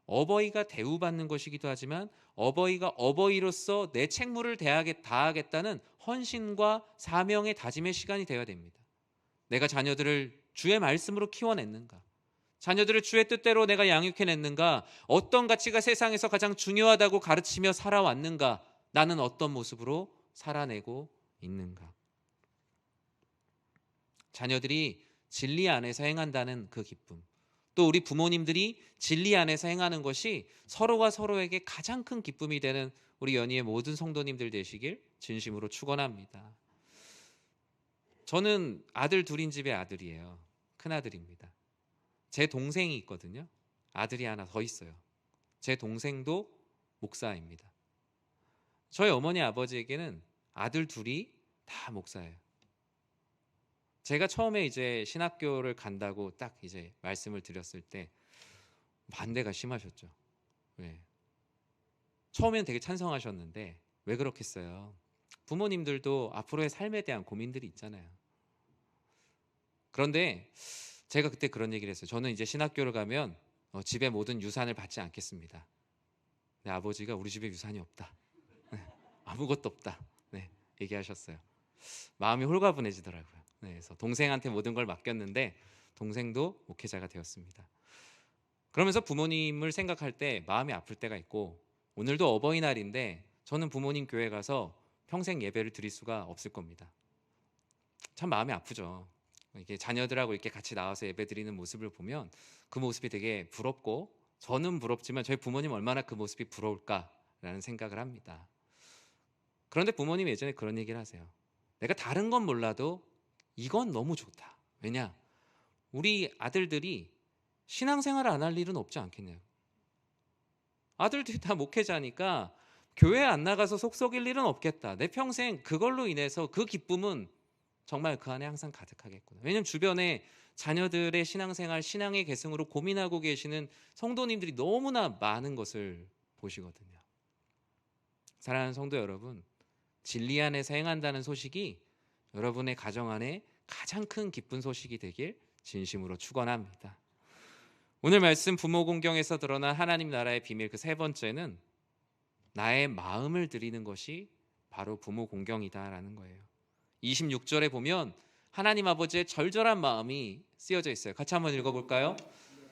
어버이가 대우받는 것이기도 하지만 어버이가 어버이로서 내 책무를 다하겠다는 헌신과 사명의 다짐의 시간이 되어야 됩니다. 내가 자녀들을 주의 말씀으로 키워냈는가? 자녀들을 주의 뜻대로 내가 양육해냈는가? 어떤 가치가 세상에서 가장 중요하다고 가르치며 살아왔는가? 나는 어떤 모습으로 살아내고 있는가? 자녀들이 진리 안에서 행한다는 그 기쁨, 또 우리 부모님들이 진리 안에서 행하는 것이 서로가 서로에게 가장 큰 기쁨이 되는 우리 연희의 모든 성도님들 되시길 진심으로 축원합니다. 저는 아들 둘인 집의 아들이에요. 큰아들입니다. 제 동생이 있거든요. 아들이 하나 더 있어요. 제 동생도 목사입니다. 저희 어머니 아버지에게는 아들 둘이 다 목사예요. 제가 처음에 이제 신학교를 간다고 딱 이제 말씀을 드렸을 때 반대가 심하셨죠. 왜? 처음에는 되게 찬성하셨는데 왜 그렇겠어요? 부모님들도 앞으로의 삶에 대한 고민들이 있잖아요. 그런데 제가 그때 그런 얘기를 했어요. 저는 이제 신학교를 가면 집에 모든 유산을 받지 않겠습니다. 네, 아버지가 우리 집에 유산이 없다. 네, 아무것도 없다. 네, 얘기하셨어요. 마음이 홀가분해지더라고요. 네, 그래서 동생한테 모든 걸 맡겼는데 동생도 목회자가 되었습니다. 그러면서 부모님을 생각할 때 마음이 아플 때가 있고, 오늘도 어버이날인데 저는 부모님 교회 가서 평생 예배를 드릴 수가 없을 겁니다. 참 마음이 아프죠. 이게 자녀들하고 이렇게 같이 나와서 예배 드리는 모습을 보면 그 모습이 되게 부럽고, 저는 부럽지만 저희 부모님 얼마나 그 모습이 부러울까라는 생각을 합니다. 그런데 부모님이 예전에 그런 얘기를 하세요. 내가 다른 건 몰라도 이건 너무 좋다. 왜냐? 우리 아들들이 신앙생활을 안 할 일은 없지 않겠냐고. 아들들이 다 목회자니까 교회 안 나가서 속 썩일 일은 없겠다. 내 평생 그걸로 인해서 그 기쁨은 정말 그 안에 항상 가득하겠구나. 왜냐하면 주변에 자녀들의 신앙생활, 신앙의 계승으로 고민하고 계시는 성도님들이 너무나 많은 것을 보시거든요. 사랑하는 성도 여러분, 진리 안에서 행한다는 소식이 여러분의 가정 안에 가장 큰 기쁜 소식이 되길 진심으로 축원합니다. 오늘 말씀 부모 공경에서 드러난 하나님 나라의 비밀, 그 세 번째는 나의 마음을 드리는 것이 바로 부모 공경이다라는 거예요. 26절에 보면 하나님 아버지의 절절한 마음이 쓰여져 있어요. 같이 한번 읽어볼까요?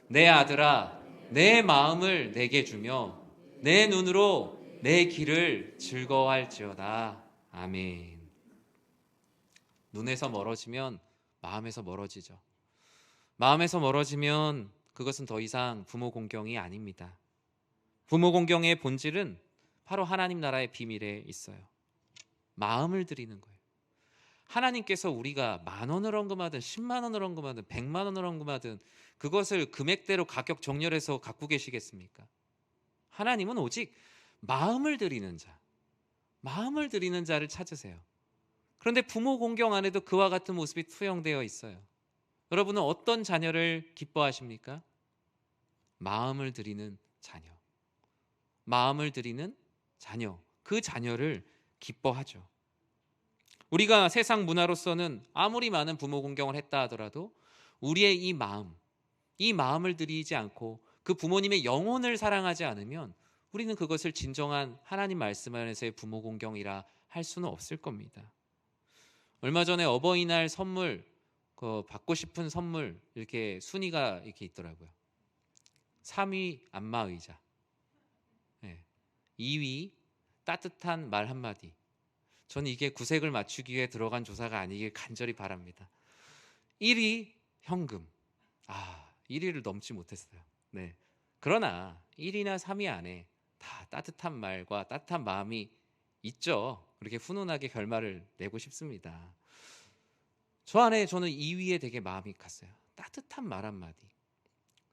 내 아들아, 내 마음을 내게 주며 내 눈으로 내 길을 즐거워할지어다. 아멘. 눈에서 멀어지면 마음에서 멀어지죠. 마음에서 멀어지면 그것은 더 이상 부모 공경이 아닙니다. 부모 공경의 본질은 바로 하나님 나라의 비밀에 있어요. 마음을 드리는 거예요. 하나님께서 우리가 10,000원을 헌금하든 100,000원을 헌금하든 100,000원을 헌금하든 그것을 금액대로 가격 정렬해서 갖고 계시겠습니까? 하나님은 오직 마음을 드리는 자, 마음을 드리는 자를 찾으세요. 그런데 부모 공경 안에도 그와 같은 모습이 투영되어 있어요. 여러분은 어떤 자녀를 기뻐하십니까? 마음을 드리는 자녀. 마음을 드리는 자녀. 그 자녀를 기뻐하죠. 우리가 세상 문화로서는 아무리 많은 부모 공경을 했다 하더라도 우리의 이 마음을 드리지 않고 그 부모님의 영혼을 사랑하지 않으면 우리는 그것을 진정한 하나님 말씀 안에서의 부모 공경이라 할 수는 없을 겁니다. 얼마 전에 어버이날 선물, 받고 싶은 선물 이렇게 순위가 이렇게 있더라고요. 3위 안마의자, 2위 따뜻한 말 한마디. 저는 이게 구색을 맞추기 위해 들어간 조사가 아니길 간절히 바랍니다. 1위 현금. 1위를 넘지 못했어요. 네. 그러나 1위나 3위 안에 다 따뜻한 말과 따뜻한 마음이 있죠. 그렇게 훈훈하게 결말을 내고 싶습니다. 저 안에 저는 이 위에 되게 마음이 갔어요. 따뜻한 말 한마디.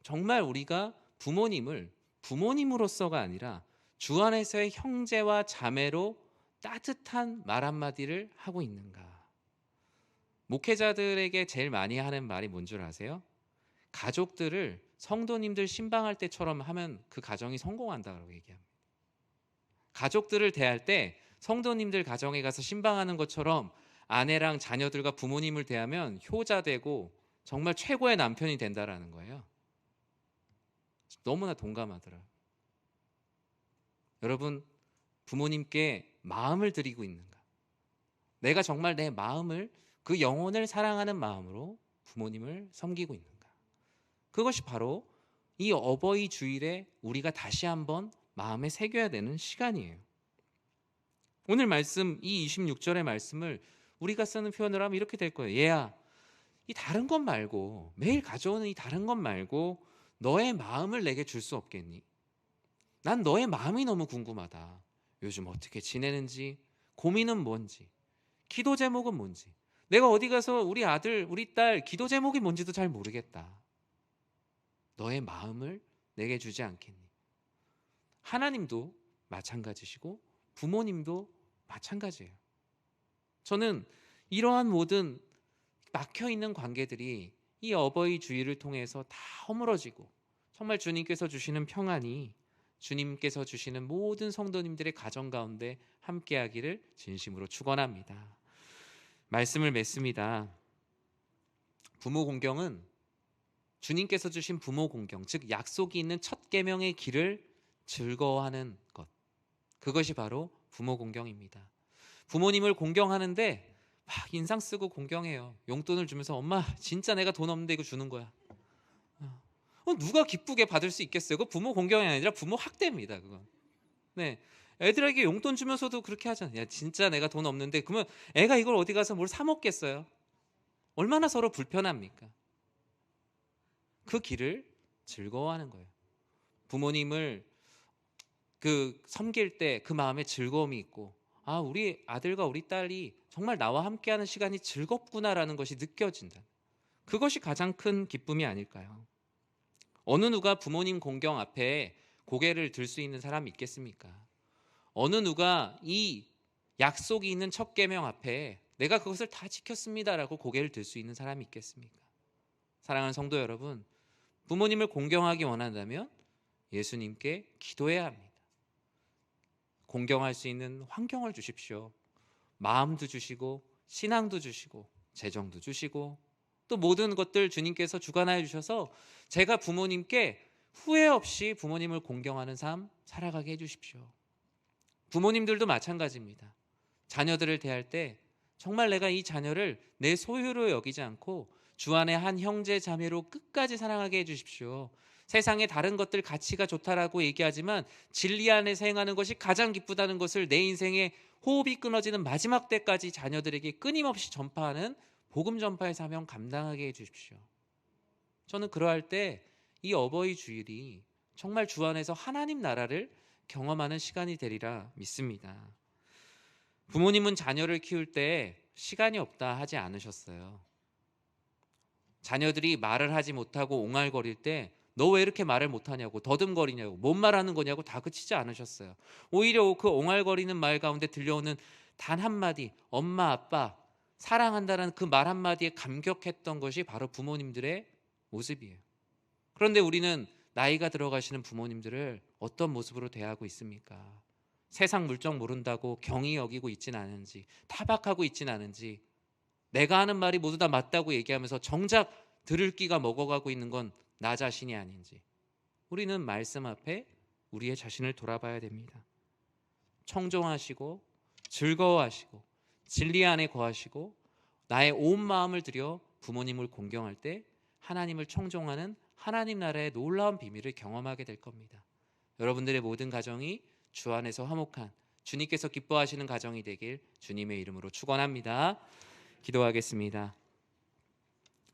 정말 우리가 부모님을 부모님으로서가 아니라 주 안에서의 형제와 자매로 따뜻한 말 한마디를 하고 있는가? 목회자들에게 제일 많이 하는 말이 뭔 줄 아세요? 가족들을 성도님들 신방할 때처럼 하면 그 가정이 성공한다고 얘기합니다. 가족들을 대할 때 성도님들 가정에 가서 신방하는 것처럼 아내랑 자녀들과 부모님을 대하면 효자되고 정말 최고의 남편이 된다라는 거예요. 너무나 동감하더라고요. 여러분, 부모님께 마음을 드리고 있는가? 내가 정말 내 마음을, 그 영혼을 사랑하는 마음으로 부모님을 섬기고 있는가? 그것이 바로 이 어버이 주일에 우리가 다시 한번 마음에 새겨야 되는 시간이에요. 오늘 말씀, 이 26절의 말씀을 우리가 쓰는 표현을 하면 이렇게 될 거예요. 얘야, 이 다른 것 말고, 매일 가져오는 이 다른 것 말고 너의 마음을 내게 줄 수 없겠니? 난 너의 마음이 너무 궁금하다. 요즘 어떻게 지내는지, 고민은 뭔지, 기도 제목은 뭔지, 내가 어디 가서 우리 아들, 우리 딸 기도 제목이 뭔지도 잘 모르겠다. 너의 마음을 내게 주지 않겠니? 하나님도 마찬가지시고 부모님도 마찬가지예요. 저는 이러한 모든 막혀있는 관계들이 이 어버이 주일을 통해서 다 허물어지고 정말 주님께서 주시는 평안이, 주님께서 주시는 모든 성도님들의 가정 가운데 함께하기를 진심으로 축원합니다. 말씀을 맺습니다. 부모 공경은 주님께서 주신 부모 공경, 즉 약속이 있는 첫 계명의 길을 즐거워하는 것, 그것이 바로 부모 공경입니다. 부모님을 공경하는데 막 인상 쓰고 공경해요. 용돈을 주면서 엄마 진짜 내가 돈 없는데 이거 주는 거야. 누가 기쁘게 받을 수 있겠어요? 그거 부모 공경이 아니라 부모 학대입니다. 그건. 네, 애들에게 용돈 주면서도 그렇게 하잖아요. 야, 진짜 내가 돈 없는데, 그러면 애가 이걸 어디 가서 뭘 사 먹겠어요? 얼마나 서로 불편합니까? 그 길을 즐거워하는 거예요. 부모님을 섬길 때 그 마음에 즐거움이 있고, 아, 우리 아들과 우리 딸이 정말 나와 함께하는 시간이 즐겁구나라는 것이 느껴진다. 그것이 가장 큰 기쁨이 아닐까요? 어느 누가 부모님 공경 앞에 고개를 들 수 있는 사람이 있겠습니까? 어느 누가 이 약속이 있는 첫 계명 앞에 내가 그것을 다 지켰습니다라고 고개를 들 수 있는 사람이 있겠습니까? 사랑하는 성도 여러분, 부모님을 공경하기 원한다면 예수님께 기도해야 합니다. 공경할 수 있는 환경을 주십시오. 마음도 주시고 신앙도 주시고 재정도 주시고 또 모든 것들 주님께서 주관하여 주셔서 제가 부모님께 후회 없이 부모님을 공경하는 삶 살아가게 해주십시오. 부모님들도 마찬가지입니다. 자녀들을 대할 때 정말 내가 이 자녀를 내 소유로 여기지 않고 주 안에 한 형제 자매로 끝까지 사랑하게 해주십시오. 세상에 다른 것들 가치가 좋다라고 얘기하지만 진리 안에서 행하는 것이 가장 기쁘다는 것을 내 인생에 호흡이 끊어지는 마지막 때까지 자녀들에게 끊임없이 전파하는 복음 전파의 사명 감당하게 해주십시오. 저는 그러할 때 이 어버이 주일이 정말 주 안에서 하나님 나라를 경험하는 시간이 되리라 믿습니다. 부모님은 자녀를 키울 때 시간이 없다 하지 않으셨어요. 자녀들이 말을 하지 못하고 옹알거릴 때 너 왜 이렇게 말을 못하냐고, 더듬거리냐고, 뭔 말하는 거냐고 다그치지 않으셨어요. 오히려 그 옹알거리는 말 가운데 들려오는 단 한마디, 엄마 아빠 사랑한다는 그 말 한마디에 감격했던 것이 바로 부모님들의 모습이에요. 그런데 우리는 나이가 들어가시는 부모님들을 어떤 모습으로 대하고 있습니까? 세상 물정 모른다고 경히 여기고 있진 않은지, 타박하고 있진 않은지, 내가 하는 말이 모두 다 맞다고 얘기하면서 정작 들을 끼가 먹어가고 있는 건 나 자신이 아닌지, 우리는 말씀 앞에 우리의 자신을 돌아봐야 됩니다. 청종하시고 즐거워하시고 진리 안에 거하시고 나의 온 마음을 들여 부모님을 공경할 때 하나님을 청종하는 하나님 나라의 놀라운 비밀을 경험하게 될 겁니다. 여러분들의 모든 가정이 주 안에서 화목한 주님께서 기뻐하시는 가정이 되길 주님의 이름으로 축원합니다. 기도하겠습니다.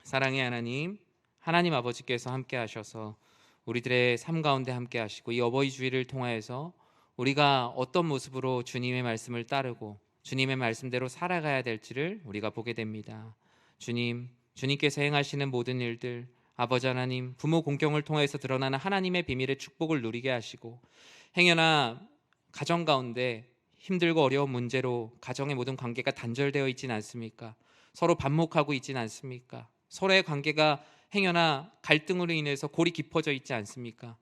사랑의 하나님, 하나님 아버지께서 함께 하셔서 우리들의 삶 가운데 함께 하시고 이 어버이 주일을 통하여서 우리가 어떤 모습으로 주님의 말씀을 따르고 주님의 말씀대로 살아가야 될지를 우리가 보게 됩니다. 주님께서 행하시는 모든 일들, 아버지 하나님, 부모 공경을 통해서 드러나는 하나님의 비밀의 축복을 누리게 하시고, 행여나 가정 가운데 힘들고 어려운 문제로 가정의 모든 관계가 단절되어 있지는 않습니까? 서로 반목하고 있지는 않습니까? 서로의 관계가 행여나 갈등으로 인해서 골이 깊어져 있지 않습니까?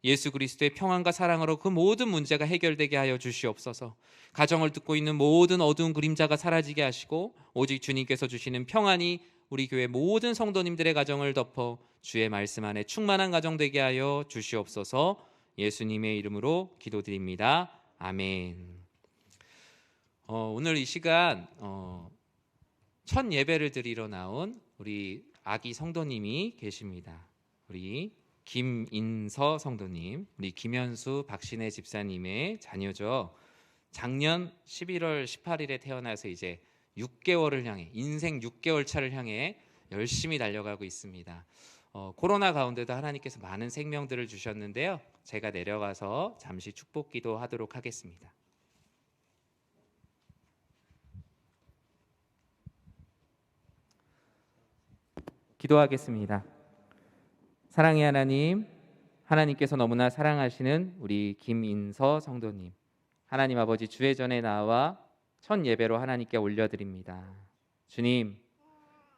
예수 그리스도의 평안과 사랑으로 그 모든 문제가 해결되게 하여 주시옵소서. 가정을 듣고 있는 모든 어두운 그림자가 사라지게 하시고, 오직 주님께서 주시는 평안이 우리 교회 모든 성도님들의 가정을 덮어 주의 말씀 안에 충만한 가정 되게 하여 주시옵소서. 예수님의 이름으로 기도드립니다. 아멘. 오늘 이 시간 첫 예배를 드리러 나온 우리 아기 성도님이 계십니다. 우리 김인서 성도님, 우리 김현수 박신혜 집사님의 자녀죠. 작년 11월 18일에 태어나서 이제 6개월을 향해, 인생 6개월 차를 향해 열심히 달려가고 있습니다. 코로나 가운데도 하나님께서 많은 생명들을 주셨는데요. 제가 내려가서 잠시 축복 기도하도록 하겠습니다. 기도하겠습니다. 사랑의 하나님, 하나님께서 너무나 사랑하시는 우리 김인서 성도님, 하나님 아버지 주의 전에 나와 첫 예배로 하나님께 올려드립니다. 주님,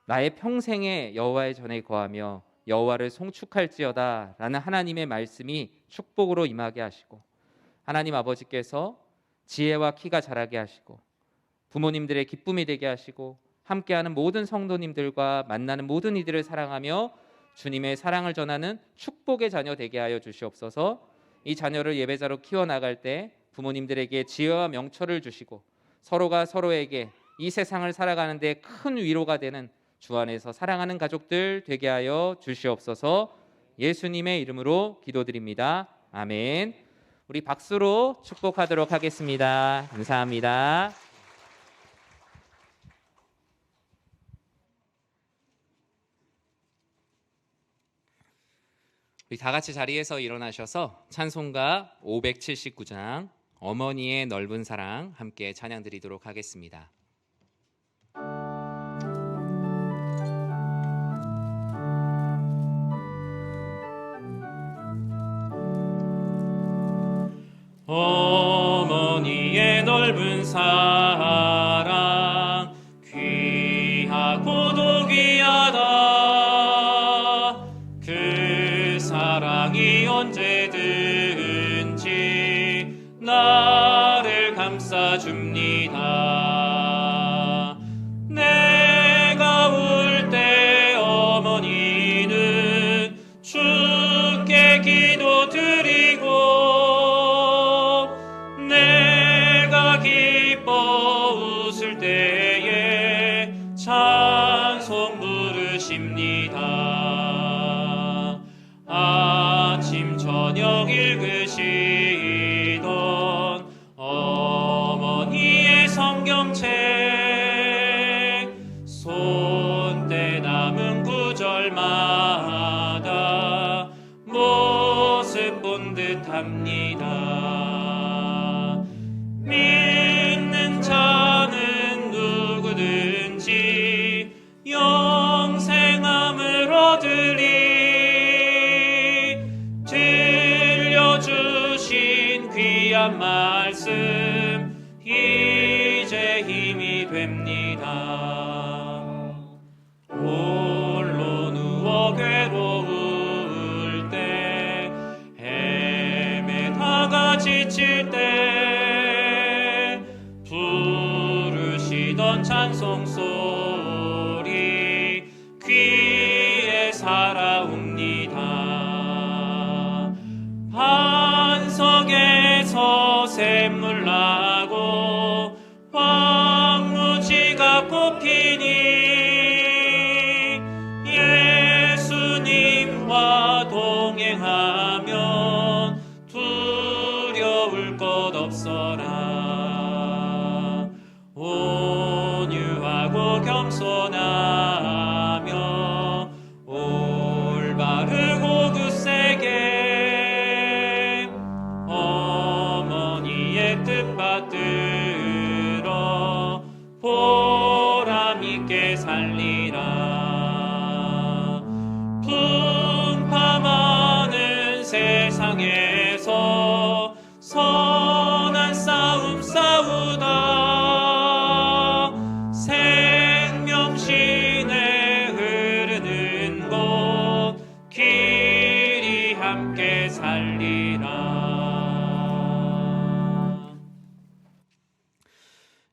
나의 평생에 여호와의 전에 거하며 여호와를 송축할지어다 라는 하나님의 말씀이 축복으로 임하게 하시고, 하나님 아버지께서 지혜와 키가 자라게 하시고, 부모님들의 기쁨이 되게 하시고, 함께하는 모든 성도님들과 만나는 모든 이들을 사랑하며 주님의 사랑을 전하는 축복의 자녀 되게 하여 주시옵소서. 이 자녀를 예배자로 키워나갈 때 부모님들에게 지혜와 명철을 주시고, 서로가 서로에게 이 세상을 살아가는 데 큰 위로가 되는 주 안에서 사랑하는 가족들 되게 하여 주시옵소서. 예수님의 이름으로 기도드립니다. 아멘. 우리 박수로 축복하도록 하겠습니다. 감사합니다. 우리 다 같이 자리에서 일어나셔서 찬송가 579장 어머니의 넓은 사랑 함께 찬양 드리도록 하겠습니다. 어머니의 넓은 사랑 귀하고도 귀하다. 그 사랑이 언제든지 나를 감싸줍니다. 내가 울 때 어머니는 주께 기도드리고, 내가 기뻐 웃을 때에 찬송 부르십니다. 아침 저녁 읽으시던 어머니의 성경책, 손때 남은 구절마다 모습 본 듯합니다. 믿는 자는 누구든지 영생함을 얻으리. 들려주신 귀한 말씀 이제 힘이 됩니다. 홀로 누워 괴로울 때, 헤매다가 지칠 때 부르시던 찬송 소리 귀에 살아옵니다. 반석에서 샘물 나고 황무지가 꽃피니 예수님과 동행하면 두려울 것 없어라. 온유하고 겸손하며 올바르고 굳세게 어머니 함께 살리라.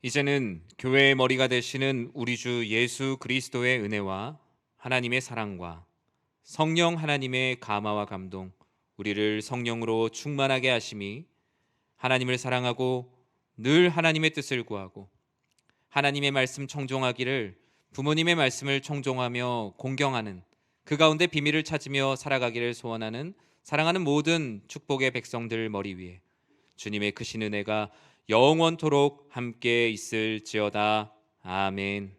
이제는 교회의 머리가 되시는 우리 주 예수 그리스도의 은혜와 하나님의 사랑과 성령 하나님의 감화와 감동, 우리를 성령으로 충만하게 하심이 하나님을 사랑하고 늘 하나님의 뜻을 구하고 하나님의 말씀 청종하기를 부모님의 말씀을 청종하며 공경하는 그 가운데 비밀을 찾으며 살아가기를 소원하는 사랑하는 모든 축복의 백성들 머리 위에 주님의 크신 은혜가 영원토록 함께 있을지어다. 아멘.